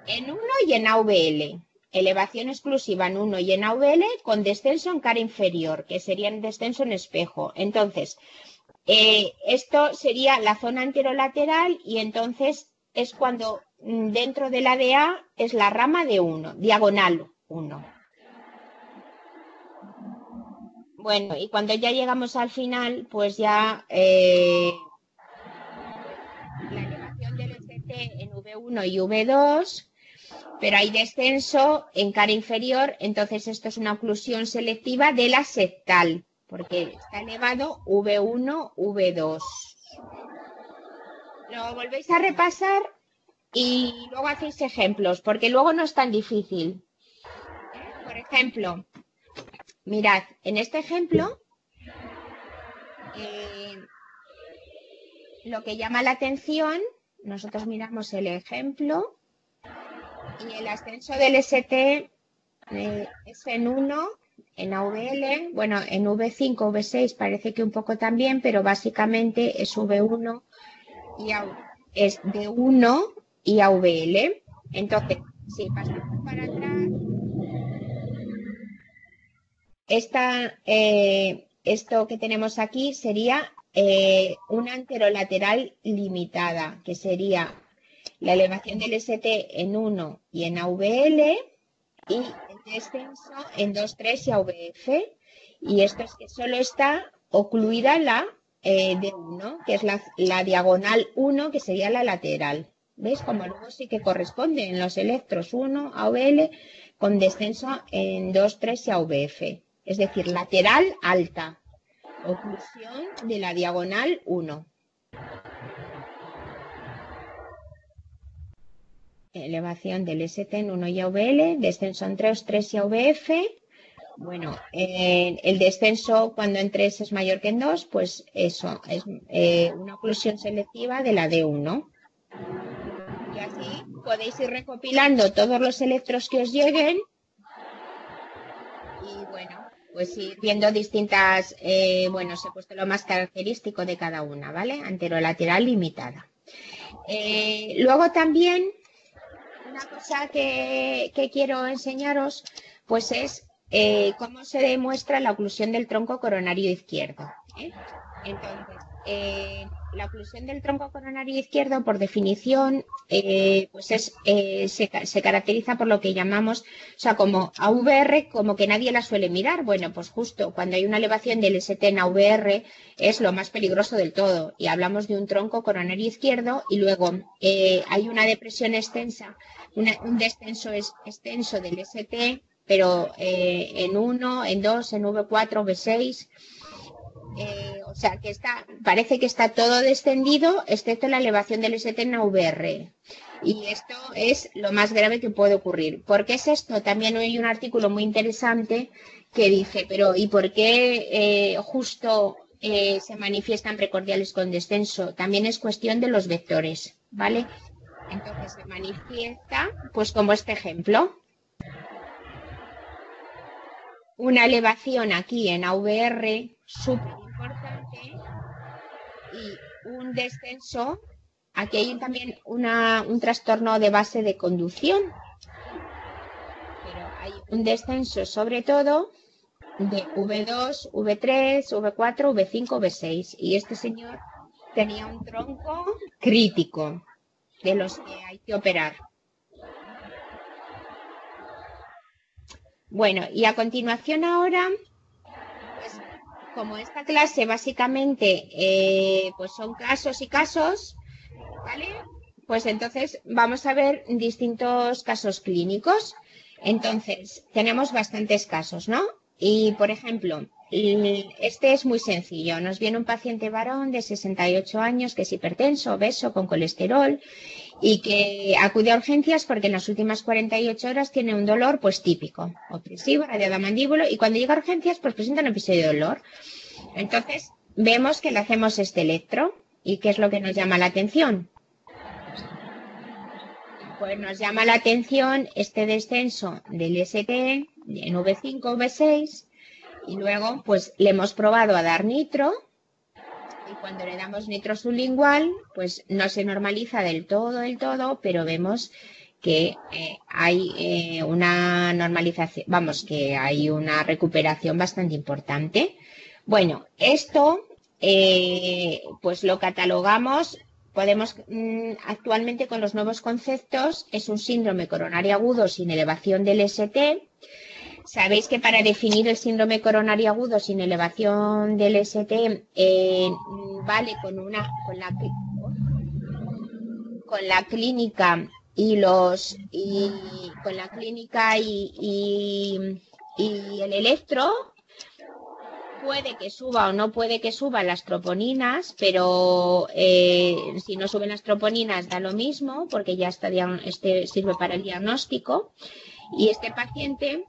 en 1 y en AVL. Elevación exclusiva en 1 y en AVL con descenso en cara inferior, que sería en descenso en espejo. Entonces, esto sería la zona anterolateral y entonces es cuando dentro de la DA es la rama de 1, diagonal 1. Bueno, y cuando ya llegamos al final, pues ya la elevación del ST en V1 y V2, pero hay descenso en cara inferior, entonces esto es una oclusión selectiva de la septal, porque está elevado V1, V2. Lo volvéis a repasar y luego hacéis ejemplos, porque luego no es tan difícil. Por ejemplo, mirad, en este ejemplo, lo que llama la atención, nosotros miramos el ejemplo y el ascenso del ST es en 1, en AVL, bueno, en V5, V6 parece que un poco también, pero básicamente es V1 y es de 1 y AVL. Entonces, si pasamos para atrás, esto que tenemos aquí sería una anterolateral limitada, que sería la elevación del ST en 1 y en AVL y el descenso en 2, 3 y AVF. Y esto es que solo está ocluida la D1, que es la diagonal 1, que sería la lateral. ¿Veis? Como luego sí que corresponde en los electros 1 AVL con descenso en 2, 3 y AVF. Es decir, lateral alta. Oclusión de la diagonal 1. Elevación del ST en 1 y AVL, descenso en 3, 3 y AVF. Bueno, el descenso cuando en 3 es mayor que en 2, pues eso, es una oclusión selectiva de la D1. Y así podéis ir recopilando todos los electros que os lleguen y bueno, pues ir viendo distintas, bueno, os he puesto lo más característico de cada una, ¿vale? Anterolateral limitada. Luego también, una cosa que quiero enseñaros, pues es cómo se demuestra la oclusión del tronco coronario izquierdo. Entonces, la oclusión del tronco coronario izquierdo, por definición, pues se caracteriza por lo que llamamos, o sea, como AVR, como que nadie la suele mirar. Bueno, pues justo cuando hay una elevación del ST en AVR es lo más peligroso del todo. Y hablamos de un tronco coronario izquierdo y luego hay una depresión extensa, un descenso extenso del ST, pero en 1, en 2, en V4, V6. O sea, que parece que está todo descendido, excepto la elevación del ST en AVR. Y esto es lo más grave que puede ocurrir. ¿Por qué es esto? También hay un artículo muy interesante que dice, pero ¿y por qué justo se manifiestan precordiales con descenso? También es cuestión de los vectores, ¿vale? Entonces se manifiesta, pues como este ejemplo. Una elevación aquí en AVR súper importante y un descenso. Aquí hay también un trastorno de base de conducción, pero hay un descenso sobre todo de V2, V3, V4, V5, V6 y este señor tenía un tronco crítico de los que hay que operar. Bueno, y a continuación ahora, pues como esta clase básicamente pues son casos y casos, ¿vale? Pues entonces vamos a ver distintos casos clínicos. Entonces, tenemos bastantes casos, ¿no? Y, por ejemplo, este es muy sencillo. Nos viene un paciente varón de 68 años que es hipertenso, obeso, con colesterol y que acude a urgencias porque en las últimas 48 horas tiene un dolor pues típico, opresivo, radiado a mandíbulo, y cuando llega a urgencias pues presenta un episodio de dolor. Entonces, vemos que le hacemos este electro. ¿Y qué es lo que nos llama la atención? Pues nos llama la atención este descenso del ST en V5, V6 Y luego, pues le hemos probado a dar nitro. Y cuando le damos nitro sublingual, pues no se normaliza del todo, pero vemos que hay una normalización, vamos, que hay una recuperación bastante importante. Bueno, esto pues lo catalogamos, podemos actualmente con los nuevos conceptos, es un síndrome coronario agudo sin elevación del ST. Sabéis que para definir el síndrome coronario agudo sin elevación del ST vale con la clínica y el electro. Puede que suba o no puede que suban las troponinas, pero si no suben las troponinas da lo mismo porque ya sirve para el diagnóstico. Y este paciente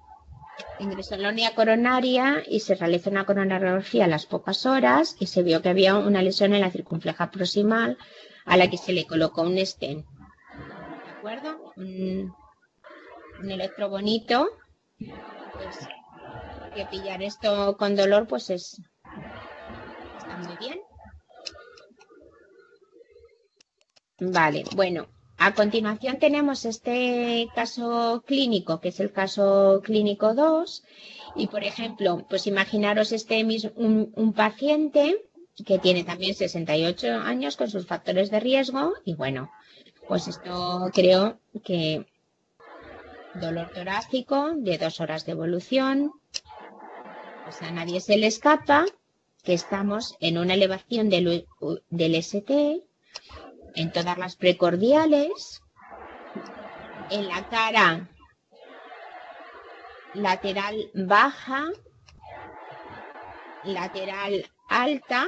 ingresó en la unidad coronaria y se realizó una coronariografía a las pocas horas y se vio que había una lesión en la circunfleja proximal a la que se le colocó un stent. ¿De acuerdo? Un electro bonito. Pues, que pillar esto con dolor pues está muy bien. Vale, bueno. A continuación tenemos este caso clínico, que es el caso clínico 2. Y, por ejemplo, pues imaginaros un paciente que tiene también 68 años con sus factores de riesgo. Y bueno, pues esto creo que dolor torácico de 2 horas de evolución. Pues a nadie se le escapa que estamos en una elevación del ST. En todas las precordiales, en la cara lateral baja, lateral alta,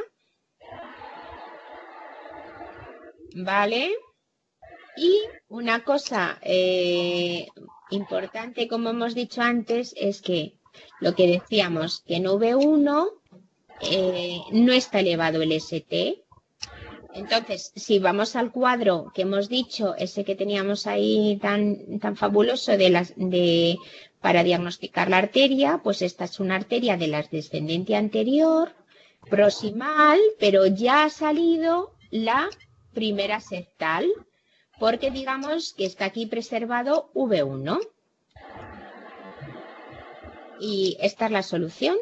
¿vale? Y una cosa importante, como hemos dicho antes, es que lo que decíamos, que en V1 no está elevado el ST. Entonces, si vamos al cuadro que hemos dicho, ese que teníamos ahí tan fabuloso para diagnosticar la arteria, pues esta es una arteria de la descendente anterior, proximal, pero ya ha salido la primera septal, porque digamos que está aquí preservado V1. Y esta es la solución.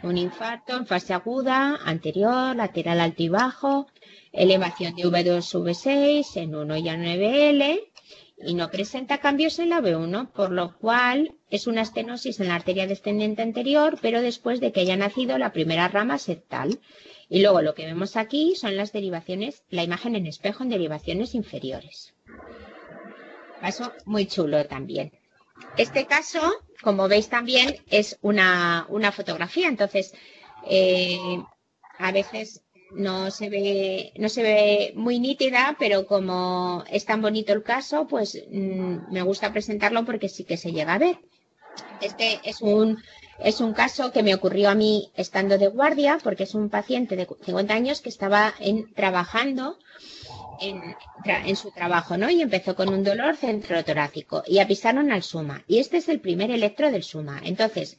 Un infarto en fase aguda, anterior, lateral alto y bajo, elevación de V2, V6 en 1 y a 9L y no presenta cambios en la V1, por lo cual es una estenosis en la arteria descendente anterior, pero después de que haya nacido la primera rama septal. Y luego lo que vemos aquí son las derivaciones, la imagen en espejo en derivaciones inferiores. Caso muy chulo también. Este caso, como veis también, es una fotografía, entonces a veces no se ve muy nítida, pero como es tan bonito el caso, pues me gusta presentarlo porque sí que se llega a ver. Este es un caso que me ocurrió a mí estando de guardia, porque es un paciente de 50 años que estaba trabajando en su trabajo, ¿no? Y empezó con un dolor centrotorácico y avisaron al SUMA. Y este es el primer electro del SUMA. Entonces,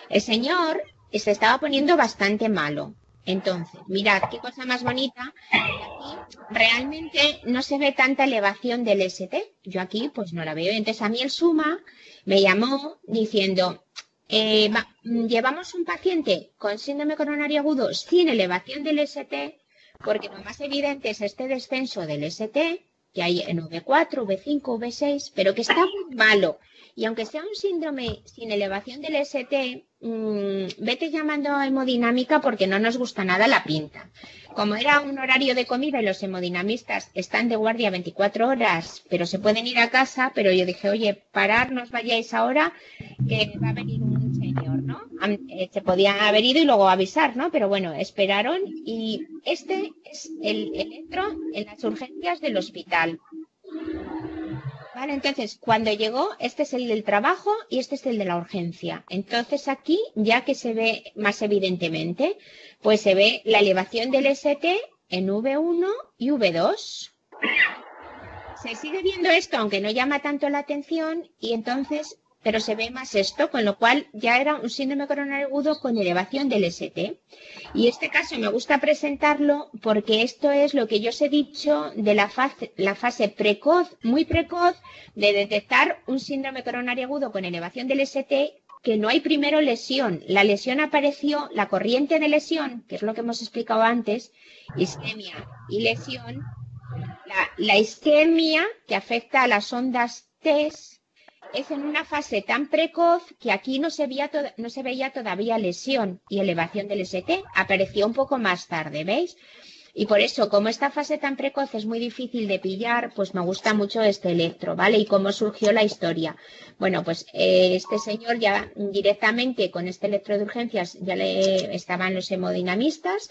el señor se estaba poniendo bastante malo. Entonces, mirad qué cosa más bonita. Aquí realmente no se ve tanta elevación del ST. Yo aquí pues no la veo. Entonces a mí el SUMA me llamó diciendo, llevamos un paciente con síndrome coronario agudo sin elevación del ST, porque lo más evidente es este descenso del ST, que hay en V4, V5, V6, pero que está muy malo. Y aunque sea un síndrome sin elevación del ST, vete llamando a hemodinámica porque no nos gusta nada la pinta. Como era un horario de comida y los hemodinamistas están de guardia 24 horas, pero se pueden ir a casa, pero yo dije, oye, parar, no os vayáis ahora, que va a venir un señor, ¿no? Se podía haber ido y luego avisar, ¿no? Pero bueno, esperaron y este es el electro en las urgencias del hospital. Vale, entonces, cuando llegó, este es el del trabajo y este es el de la urgencia. Entonces, aquí, ya que se ve más evidentemente, pues se ve la elevación del ST en V1 y V2. Se sigue viendo esto, aunque no llama tanto la atención, y entonces pero se ve más esto, con lo cual ya era un síndrome coronario agudo con elevación del ST. Y este caso me gusta presentarlo porque esto es lo que yo os he dicho de la fase precoz, muy precoz, de detectar un síndrome coronario agudo con elevación del ST, que no hay primero lesión. La lesión apareció, la corriente de lesión, que es lo que hemos explicado antes, isquemia y lesión. La isquemia, que afecta a las ondas T, es en una fase tan precoz que aquí no se veía todavía lesión y elevación del ST. Apareció un poco más tarde, ¿veis? Y por eso, como esta fase tan precoz es muy difícil de pillar, pues me gusta mucho este electro, ¿vale? Y cómo surgió la historia. Bueno, pues este señor ya directamente con este electro de urgencias ya le estaban los hemodinamistas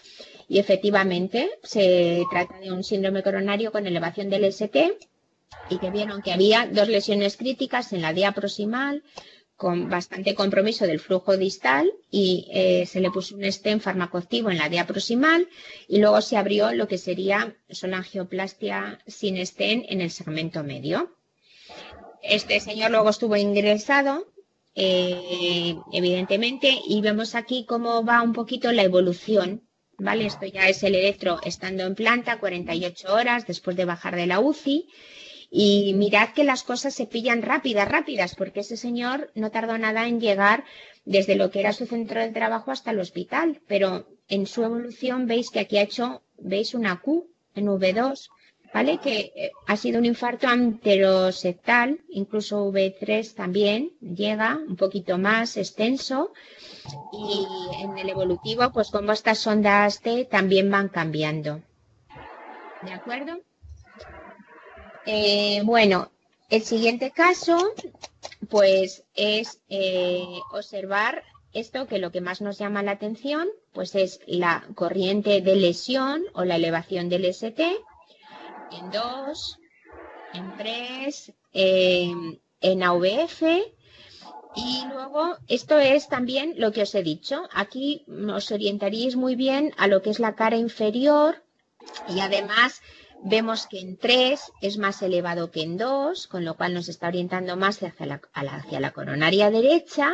y efectivamente se trata de un síndrome coronario con elevación del ST y que vieron que había 2 lesiones críticas en la vía proximal, con bastante compromiso del flujo distal y se le puso un stent farmacoactivo en la vía proximal y luego se abrió lo que sería solangioplastia sin stent en el segmento medio. Este señor luego estuvo ingresado, evidentemente, y vemos aquí cómo va un poquito la evolución, ¿vale? Esto ya es el electro estando en planta 48 horas después de bajar de la UCI. Y mirad que las cosas se pillan rápidas, porque ese señor no tardó nada en llegar desde lo que era su centro de trabajo hasta el hospital, pero en su evolución veis que aquí veis una Q en V2, ¿vale? Que ha sido un infarto anteroseptal, incluso V3 también llega un poquito más extenso, y en el evolutivo, pues como estas ondas T también van cambiando. ¿De acuerdo? Bueno, el siguiente caso, pues es observar esto, que lo que más nos llama la atención, pues es la corriente de lesión o la elevación del ST en 2, en 3, en AVF. Y luego, esto es también lo que os he dicho. Aquí os orientaríais muy bien a lo que es la cara inferior y además vemos que en 3 es más elevado que en 2, con lo cual nos está orientando más hacia la coronaria derecha.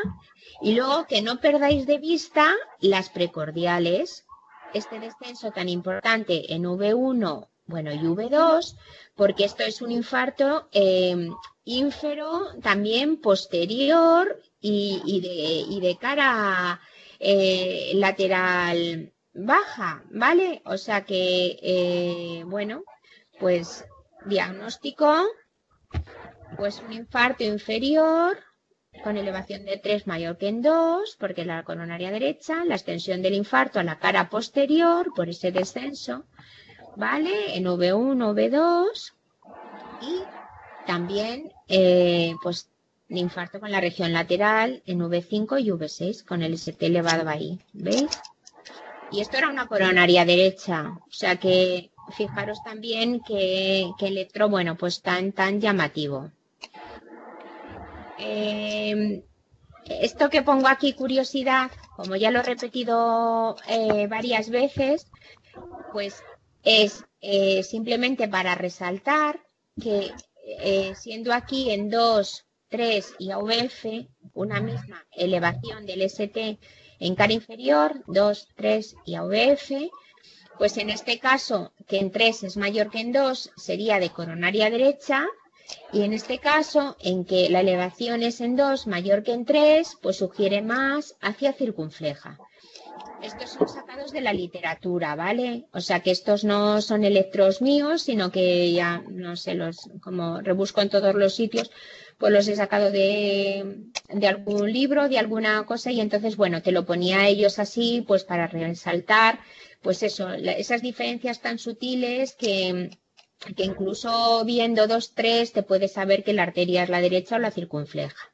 Y luego que no perdáis de vista las precordiales, este descenso tan importante en V1, bueno, y V2, porque esto es un infarto ínfero, también posterior y de cara lateral baja, ¿vale? O sea que, bueno, pues diagnóstico, pues un infarto inferior con elevación de 3 mayor que en 2, porque la coronaria derecha, la extensión del infarto a la cara posterior por ese descenso, ¿vale? En V1, V2 y también, pues, infarto con la región lateral en V5 y V6 con el ST elevado ahí, ¿veis? Y esto era una coronaria derecha, o sea que fijaros también que electro, bueno, pues tan llamativo. Esto que pongo aquí, curiosidad, como ya lo he repetido varias veces, pues es simplemente para resaltar que siendo aquí en 2, 3 y AVF una misma elevación del ST en cara inferior, 2, 3 y AVF, pues en este caso, que en 3 es mayor que en 2, sería de coronaria derecha, y en este caso, en que la elevación es en 2 mayor que en 3, pues sugiere más hacia circunfleja. Estos son sacados de la literatura, ¿vale? O sea que estos no son electros míos, sino que ya, no sé, como rebusco en todos los sitios, pues los he sacado de algún libro, de alguna cosa, y entonces, bueno, te lo ponía a ellos así, pues para resaltar, pues eso, esas diferencias tan sutiles que incluso viendo 2, 3 te puedes saber que la arteria es la derecha o la circunfleja.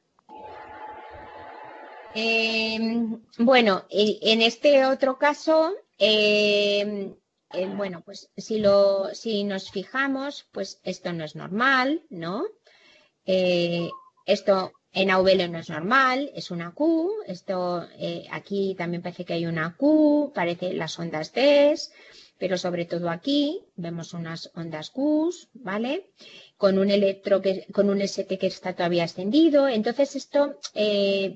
Bueno, en este otro caso, bueno, pues si nos fijamos, pues esto no es normal, ¿no? Esto en AVL no es normal, es una Q, esto aquí también parece que hay una Q, parece las ondas T, pero sobre todo aquí, vemos unas ondas Q, ¿vale? Con un con un ST que está todavía extendido. Entonces esto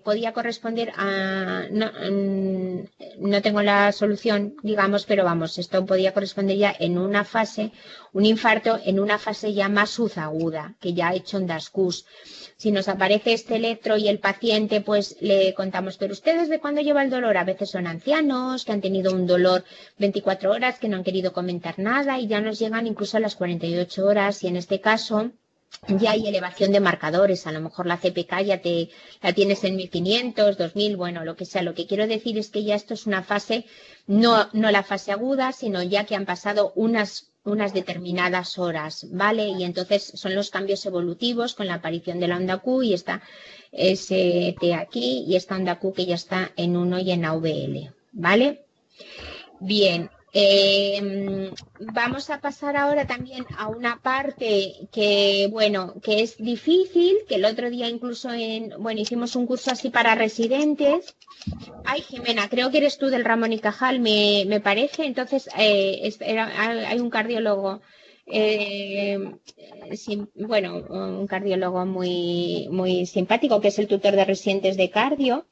podía corresponder a, no tengo la solución, digamos, pero vamos, esto podía corresponder ya en una fase, un infarto en una fase ya más subaguda, que ya ha hecho ondas Q. Si nos aparece este electro y el paciente, pues le contamos, pero ¿ustedes de cuándo lleva el dolor? A veces son ancianos, que han tenido un dolor 24 horas, que no han querido comentar nada y ya nos llegan incluso a las 48 horas y en este caso ya hay elevación de marcadores, a lo mejor la CPK ya la tienes en 1500, 2000, bueno, lo que sea. Lo que quiero decir es que ya esto es una fase, no la fase aguda, sino ya que han pasado unas determinadas horas, ¿vale? Y entonces son los cambios evolutivos con la aparición de la onda Q y esta ST aquí y esta onda Q que ya está en 1 y en AVL, ¿vale? Bien. Vamos a pasar ahora también a una parte que, bueno, que es difícil, que el otro día incluso hicimos un curso así para residentes. Ay, Jimena, creo que eres tú del Ramón y Cajal, me parece. Entonces, hay un cardiólogo, un cardiólogo muy, muy simpático, que es el tutor de residentes de cardio.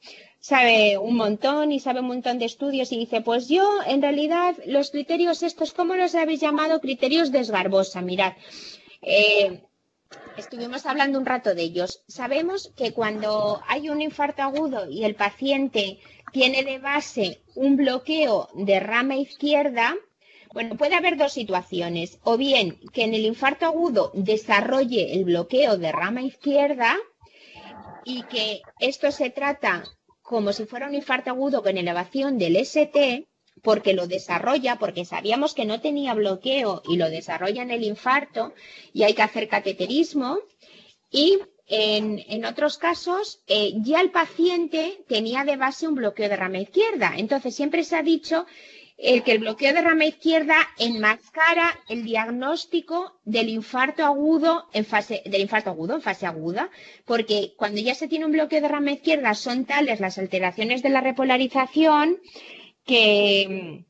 Sabe un montón y sabe un montón de estudios y dice, pues yo, en realidad, los criterios estos, ¿cómo los habéis llamado? Criterios de Esgarbosa. Mirad, estuvimos hablando un rato de ellos. Sabemos que cuando hay un infarto agudo y el paciente tiene de base un bloqueo de rama izquierda, bueno, puede haber dos situaciones. O bien que en el infarto agudo desarrolle el bloqueo de rama izquierda y que esto se trata como si fuera un infarto agudo con elevación del ST, porque lo desarrolla, porque sabíamos que no tenía bloqueo y lo desarrolla en el infarto y hay que hacer cateterismo. Y en otros casos ya el paciente tenía de base un bloqueo de rama izquierda. Entonces siempre se ha dicho que el bloqueo de rama izquierda enmascara el diagnóstico del infarto agudo en fase aguda, porque cuando ya se tiene un bloqueo de rama izquierda son tales las alteraciones de la repolarización que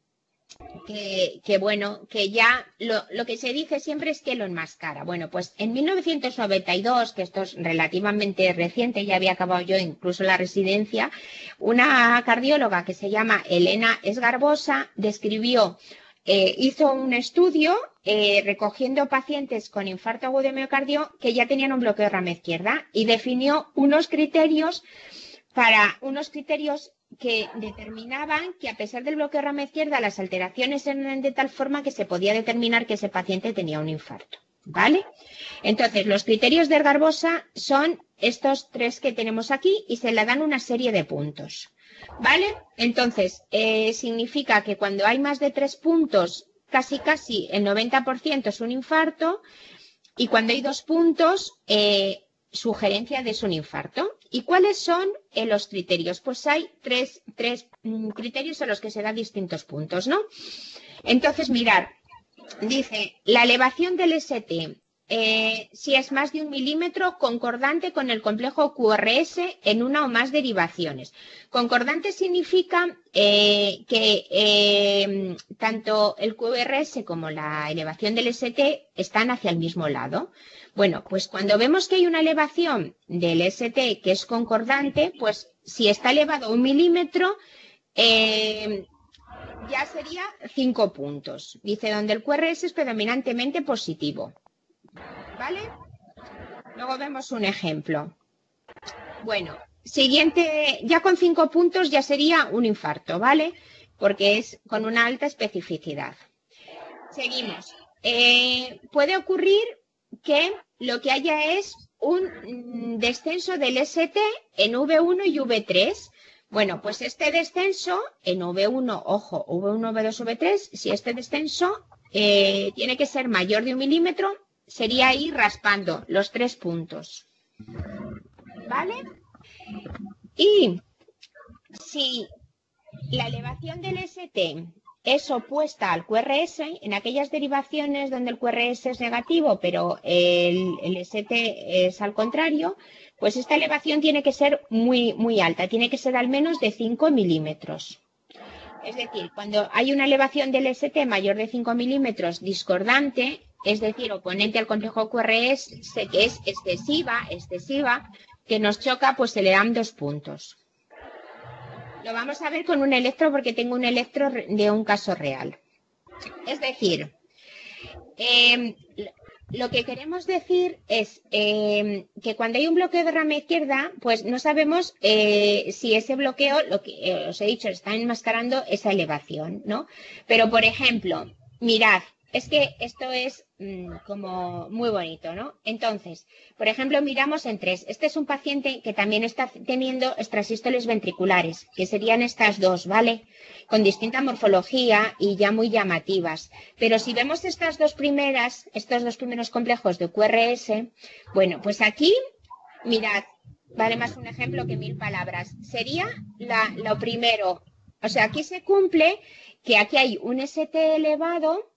ya lo que se dice siempre es que lo enmascara. Bueno, pues en 1992, que esto es relativamente reciente, ya había acabado yo incluso la residencia, una cardióloga que se llama Elena Esgarbosa hizo un estudio recogiendo pacientes con infarto agudo de miocardio que ya tenían un bloqueo de rama izquierda y definió unos criterios que determinaban que a pesar del bloqueo de rama izquierda las alteraciones eran de tal forma que se podía determinar que ese paciente tenía un infarto, ¿vale? Entonces, los criterios de Esgarbosa son estos tres que tenemos aquí y se le dan una serie de puntos, ¿vale? Entonces, significa que cuando hay más de 3 puntos, casi el 90% es un infarto y cuando hay 2 puntos, sugerencia de es un infarto. ¿Y cuáles son los criterios? Pues hay tres criterios a los que se dan distintos puntos, ¿no? Entonces, mirad, dice, la elevación del ST, si es más de 1 milímetro, concordante con el complejo QRS en una o más derivaciones. Concordante significa que tanto el QRS como la elevación del ST están hacia el mismo lado. Bueno, pues cuando vemos que hay una elevación del ST que es concordante, pues si está elevado 1 milímetro, ya sería 5 puntos. Dice, donde el QRS es predominantemente positivo. ¿Vale? Luego vemos un ejemplo. Bueno, siguiente, ya con 5 puntos ya sería un infarto, ¿vale? Porque es con una alta especificidad. Seguimos. Puede ocurrir que lo que haya es un descenso del ST en V1 y V3. Bueno, pues este descenso en V1, ojo, V1, V2, V3, si este descenso tiene que ser mayor de 1 milímetro, sería ir raspando los 3 puntos. ¿Vale? Y si la elevación del ST es opuesta al QRS, en aquellas derivaciones donde el QRS es negativo, pero el ST es al contrario, pues esta elevación tiene que ser muy, muy alta, tiene que ser al menos de 5 milímetros. Es decir, cuando hay una elevación del ST mayor de 5 milímetros discordante, es decir, oponente al complejo QRS, que es excesiva, que nos choca, pues se le dan 2 puntos. Lo vamos a ver con un electro porque tengo un electro de un caso real. Es decir, lo que queremos decir es que cuando hay un bloqueo de rama izquierda, pues no sabemos si ese bloqueo, lo que os he dicho, está enmascarando esa elevación, ¿no? Pero, por ejemplo, mirad, es que esto es como muy bonito, ¿no? Entonces, por ejemplo, miramos en 3. Este es un paciente que también está teniendo extrasístoles ventriculares, que serían estas dos, ¿vale? Con distinta morfología y ya muy llamativas. Pero si vemos estos dos primeros complejos de QRS, bueno, pues aquí, mirad, vale más un ejemplo que 1000 palabras. Sería lo primero, o sea, aquí se cumple que aquí hay un ST elevado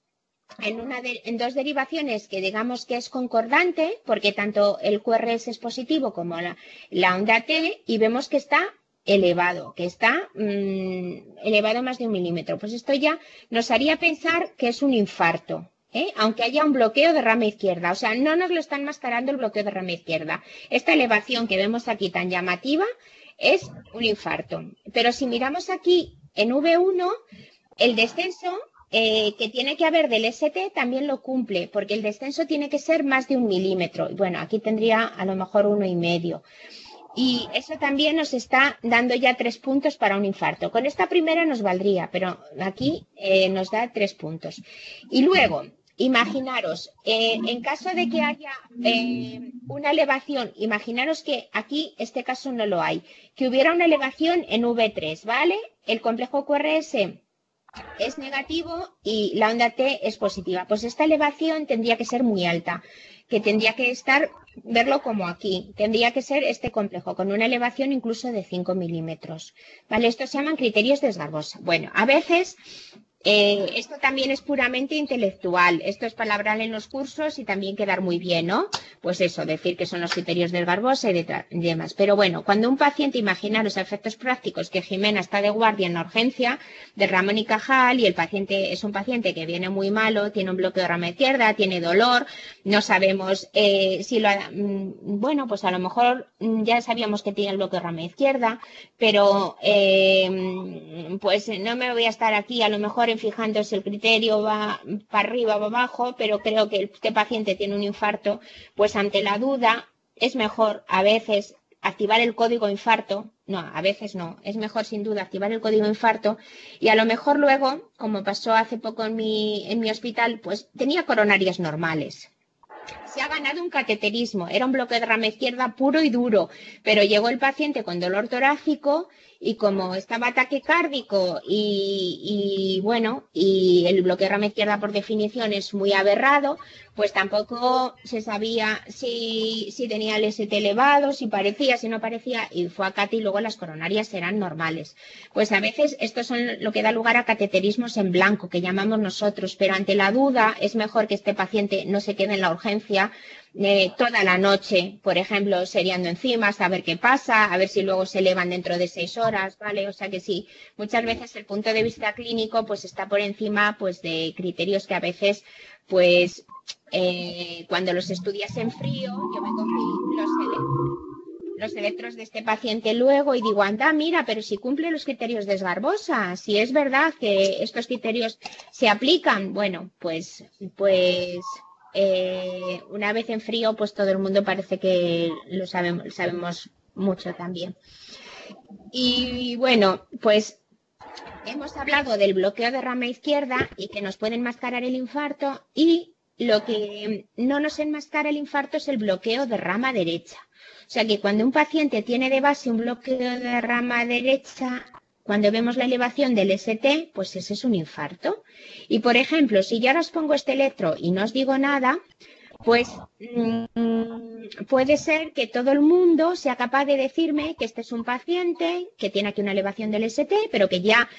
en 2 derivaciones que digamos que es concordante, porque tanto el QRS es positivo como la onda T, y vemos que está elevado, elevado más de 1 milímetro. Pues esto ya nos haría pensar que es un infarto, aunque haya un bloqueo de rama izquierda. O sea, no nos lo están mascarando el bloqueo de rama izquierda. Esta elevación que vemos aquí tan llamativa es un infarto. Pero si miramos aquí en V1, el descenso que tiene que haber del ST también lo cumple, porque el descenso tiene que ser más de 1 milímetro. Bueno, aquí tendría a lo mejor 1,5. Y eso también nos está dando ya 3 puntos para un infarto. Con esta primera nos valdría, pero aquí nos da 3 puntos. Y luego, imaginaros, en caso de que haya una elevación, imaginaros que aquí este caso no lo hay, que hubiera una elevación en V3, ¿vale? El complejo QRS es negativo y la onda T es positiva. Pues esta elevación tendría que ser muy alta, que tendría que verlo como aquí. Tendría que ser este complejo, con una elevación incluso de 5 milímetros. ¿Vale? Estos se llaman criterios de Sgarbossa. Bueno, a veces esto también es puramente intelectual. Esto es palabral en los cursos y también quedar muy bien, ¿no? Pues eso, decir que son los criterios del Sgarbossa y demás. Pero bueno, cuando un paciente, imaginaros a efectos prácticos que Jimena está de guardia en la urgencia de Ramón y Cajal y el paciente es un paciente que viene muy malo, tiene un bloqueo de rama izquierda, tiene dolor, no sabemos si lo ha... Bueno, pues a lo mejor ya sabíamos que tiene el bloqueo de rama izquierda, pero pues no me voy a estar aquí a lo mejor fijando si el criterio va para arriba o para abajo, pero creo que este paciente tiene un infarto, pues ante la duda es mejor a veces activar el código infarto, no, a veces no, es mejor sin duda activar el código infarto y a lo mejor luego, como pasó hace poco en mi hospital, pues tenía coronarias normales. Se ha ganado un cateterismo, era un bloqueo de rama izquierda puro y duro, pero llegó el paciente con dolor torácico y como estaba taquicárdico y bueno, y el bloqueo de rama izquierda por definición es muy aberrado, pues tampoco se sabía si tenía el ST elevado, si parecía, si no parecía, y fue a cate y luego las coronarias eran normales. Pues a veces estos son lo que da lugar a cateterismos en blanco, que llamamos nosotros, pero ante la duda es mejor que este paciente no se quede en la urgencia toda la noche, por ejemplo, seriando encima, a ver qué pasa, a ver si luego se elevan dentro de 6 horas, ¿vale? O sea que sí, muchas veces el punto de vista clínico pues está por encima pues de criterios que a veces pues cuando los estudias en frío, yo me cogí los electros de este paciente luego y digo, anda, mira, pero si cumple los criterios de Sgarbossa, si es verdad que estos criterios se aplican, bueno, pues una vez en frío, pues todo el mundo parece que lo sabemos mucho también. Y bueno, pues hemos hablado del bloqueo de rama izquierda y que nos puede enmascarar el infarto y lo que no nos enmascara el infarto es el bloqueo de rama derecha. O sea que cuando un paciente tiene de base un bloqueo de rama derecha, cuando vemos la elevación del ST, pues ese es un infarto. Y por ejemplo, si yo ahora os pongo este electro y no os digo nada, pues puede ser que todo el mundo sea capaz de decirme que este es un paciente que tiene aquí una elevación del ST, pero que ya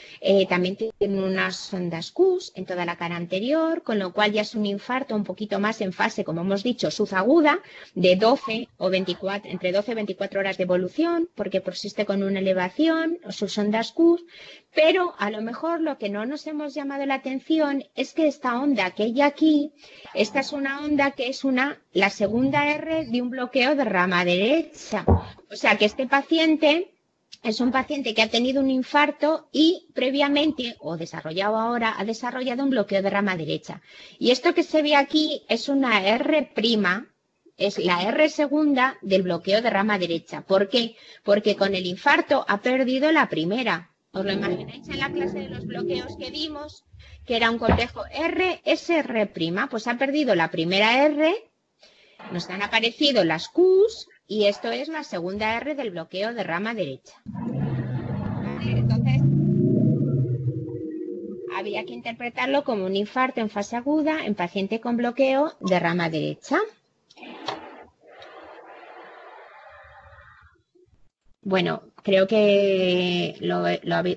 también tiene unas ondas Qs en toda la cara anterior, con lo cual ya es un infarto un poquito más en fase, como hemos dicho, subaguda, de 12 o 24, entre 12 y 24 horas de evolución, porque persiste con una elevación o sus ondas Qs, pero a lo mejor lo que no nos hemos llamado la atención es que esta onda que hay aquí, esta es una onda que es la segunda R de un bloqueo de rama derecha. O sea que este paciente es un paciente que ha tenido un infarto y previamente, o desarrollado ahora, ha desarrollado un bloqueo de rama derecha. Y esto que se ve aquí es una R', es la R segunda del bloqueo de rama derecha. ¿Por qué? Porque con el infarto ha perdido la primera. ¿Os lo imagináis en la clase de los bloqueos que vimos? Que era un complejo R, S, R', pues ha perdido la primera R, nos han aparecido las Qs y esto es la segunda R del bloqueo de rama derecha. Vale, entonces, había que interpretarlo como un infarto en fase aguda en paciente con bloqueo de rama derecha. Bueno, creo que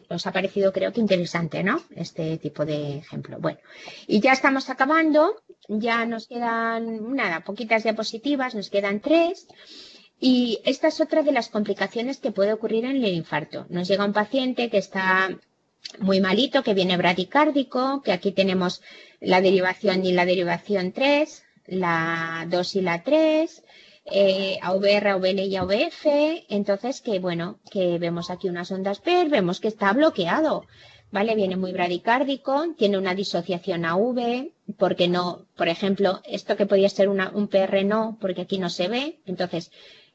os ha parecido, creo que interesante, ¿no? Este tipo de ejemplo. Bueno, y ya estamos acabando, ya nos quedan, nada, poquitas diapositivas, nos quedan 3. Y esta es otra de las complicaciones que puede ocurrir en el infarto. Nos llega un paciente que está muy malito, que viene bradicárdico, que aquí tenemos la derivación y la derivación 3, la 2 y la 3, AVR, AVL y AVF, entonces que bueno, que vemos aquí unas ondas PER, vemos que está bloqueado, ¿vale? Viene muy bradicárdico, tiene una disociación AV, porque no, por ejemplo, esto que podía ser un PR no, porque aquí no se ve, entonces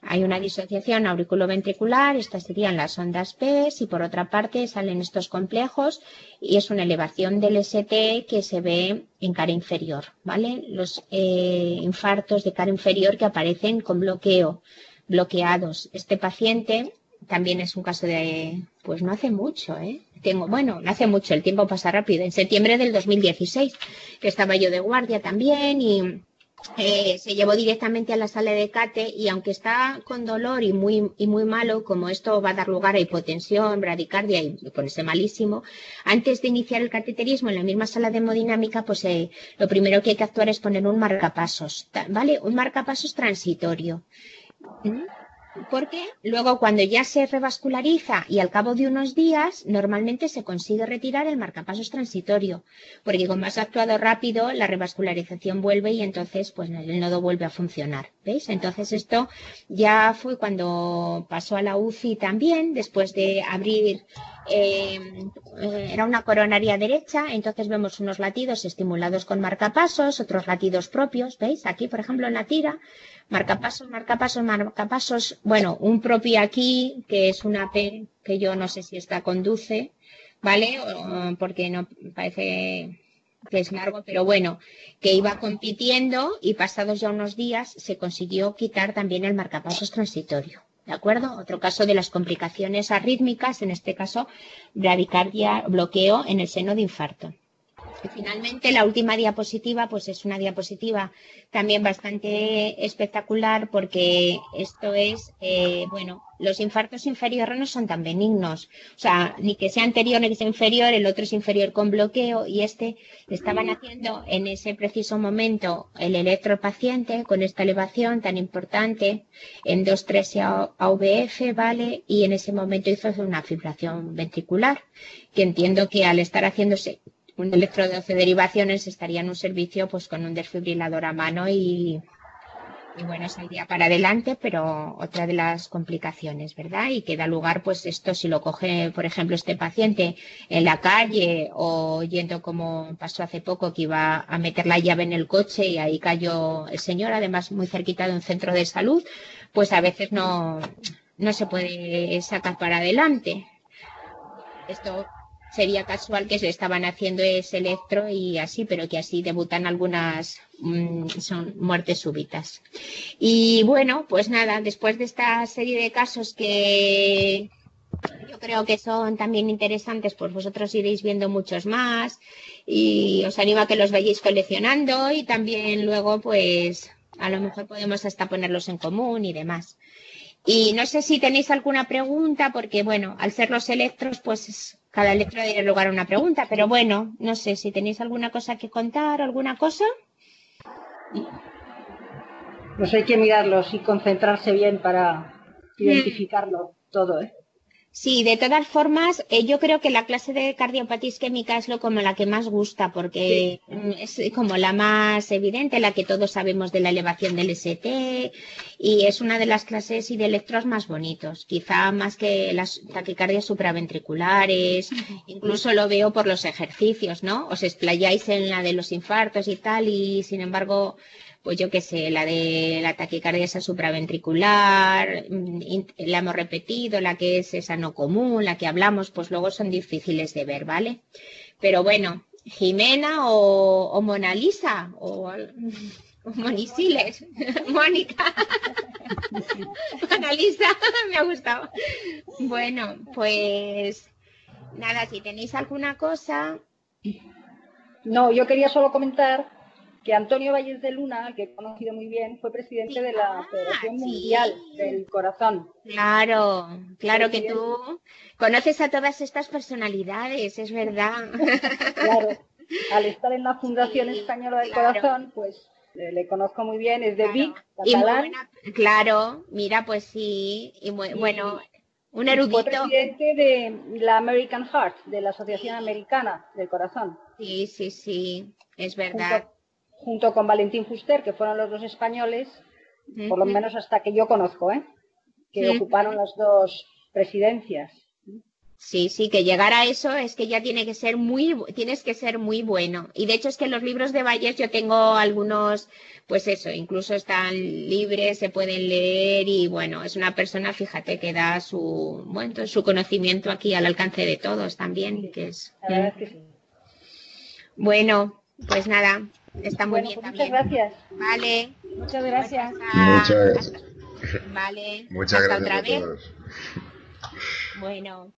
hay una disociación auriculoventricular, estas serían las ondas PES y por otra parte salen estos complejos y es una elevación del ST que se ve en cara inferior, ¿vale? Los infartos de cara inferior que aparecen con bloqueados. Este paciente también es un caso de, pues no hace mucho, no hace mucho, el tiempo pasa rápido, en septiembre del 2016, que estaba yo de guardia también y se llevó directamente a la sala de cate y aunque está con dolor y muy malo, como esto va a dar lugar a hipotensión, bradicardia y ponerse malísimo, antes de iniciar el cateterismo en la misma sala de hemodinámica, pues lo primero que hay que actuar es poner un marcapasos, ¿vale? Un marcapasos transitorio. Porque luego cuando ya se revasculariza y al cabo de unos días normalmente se consigue retirar el marcapasos transitorio, porque como has actuado rápido la revascularización vuelve y entonces pues el nodo vuelve a funcionar, ¿veis? Entonces esto ya fue cuando pasó a la UCI también, después de abrir, era una coronaria derecha, entonces vemos unos latidos estimulados con marcapasos, otros latidos propios, ¿veis? Aquí por ejemplo en la tira, marcapasos, bueno, un propio aquí, que es una P, que yo no sé si esta conduce, ¿vale? Porque no parece que es largo, pero bueno, que iba compitiendo y pasados ya unos días se consiguió quitar también el marcapasos transitorio, ¿de acuerdo? Otro caso de las complicaciones arrítmicas, en este caso, bradicardia, bloqueo en el seno de infarto. Y finalmente, la última diapositiva, pues es una diapositiva también bastante espectacular porque esto es, bueno, los infartos inferiores no son tan benignos. O sea, ni que sea anterior ni que sea inferior, el otro es inferior con bloqueo y le estaban haciendo en ese preciso momento el electropaciente con esta elevación tan importante en 2,3 AVF, ¿vale? Y en ese momento hizo una fibrilación ventricular, que entiendo que al estar haciéndose un electro de 12 derivaciones estaría en un servicio pues con un desfibrilador a mano y bueno, saldría para adelante, pero otra de las complicaciones, ¿verdad? Y que da lugar, pues esto si lo coge, por ejemplo, este paciente en la calle o yendo como pasó hace poco que iba a meter la llave en el coche y ahí cayó el señor, además muy cerquita de un centro de salud, pues a veces no se puede sacar para adelante. Esto sería casual que se estaban haciendo ese electro y así, pero que así debutan algunas, son muertes súbitas. Y bueno, pues nada, después de esta serie de casos que yo creo que son también interesantes, pues vosotros iréis viendo muchos más y os animo a que los vayáis coleccionando y también luego pues A lo mejor podemos hasta ponerlos en común y demás. Y no sé si tenéis alguna pregunta, porque bueno, al ser los electros, pues cada electro da lugar a una pregunta, pero bueno, no sé si tenéis alguna cosa que contar, alguna cosa. Pues hay que mirarlos y concentrarse bien para identificarlo todo, ¿eh? Sí, de todas formas, yo creo que la clase de cardiopatía isquémica es como la que más gusta, porque es como la más evidente, la que todos sabemos de la elevación del ST, y es una de las clases y de electros más bonitos, quizá más que las taquicardias supraventriculares, incluso lo veo por los ejercicios, ¿no? Os explayáis en la de los infartos y tal, y sin embargo, pues yo qué sé, la de la taquicardia esa supraventricular, la hemos repetido, la que es esa no común, la que hablamos, pues luego son difíciles de ver, ¿vale? Pero bueno, Jimena o Mona Lisa o Monisiles, Mónica, Mona Lisa, me ha gustado. Bueno, pues nada, si tenéis alguna cosa. No, yo quería solo comentar que Antonio Valles de Luna, al que he conocido muy bien, fue presidente de la Federación Mundial del Corazón. Claro, claro que tú conoces a todas estas personalidades, es verdad. Claro, al estar en la Fundación Española del Corazón, pues le conozco muy bien, es de Vic, catalán. Claro, mira, pues sí, bueno, un erudito. Fue presidente de la American Heart, de la Asociación Americana del Corazón. Sí, sí, sí, es verdad. Junto con Valentín Fuster, que fueron los dos españoles, por lo menos hasta que yo conozco, que ocuparon las dos presidencias. Sí, sí, que llegar a eso es que ya tienes que ser muy bueno. Y de hecho es que en los libros de Valles yo tengo algunos, pues eso, incluso están libres, se pueden leer y bueno, es una persona, fíjate, que da su conocimiento aquí al alcance de todos también, que es. La verdad es que sí. Bueno, pues nada, está muy bien pues también. Muchas gracias. Vale. Muchas gracias. Vale. Muchas hasta gracias otra a vez. todos. Bueno.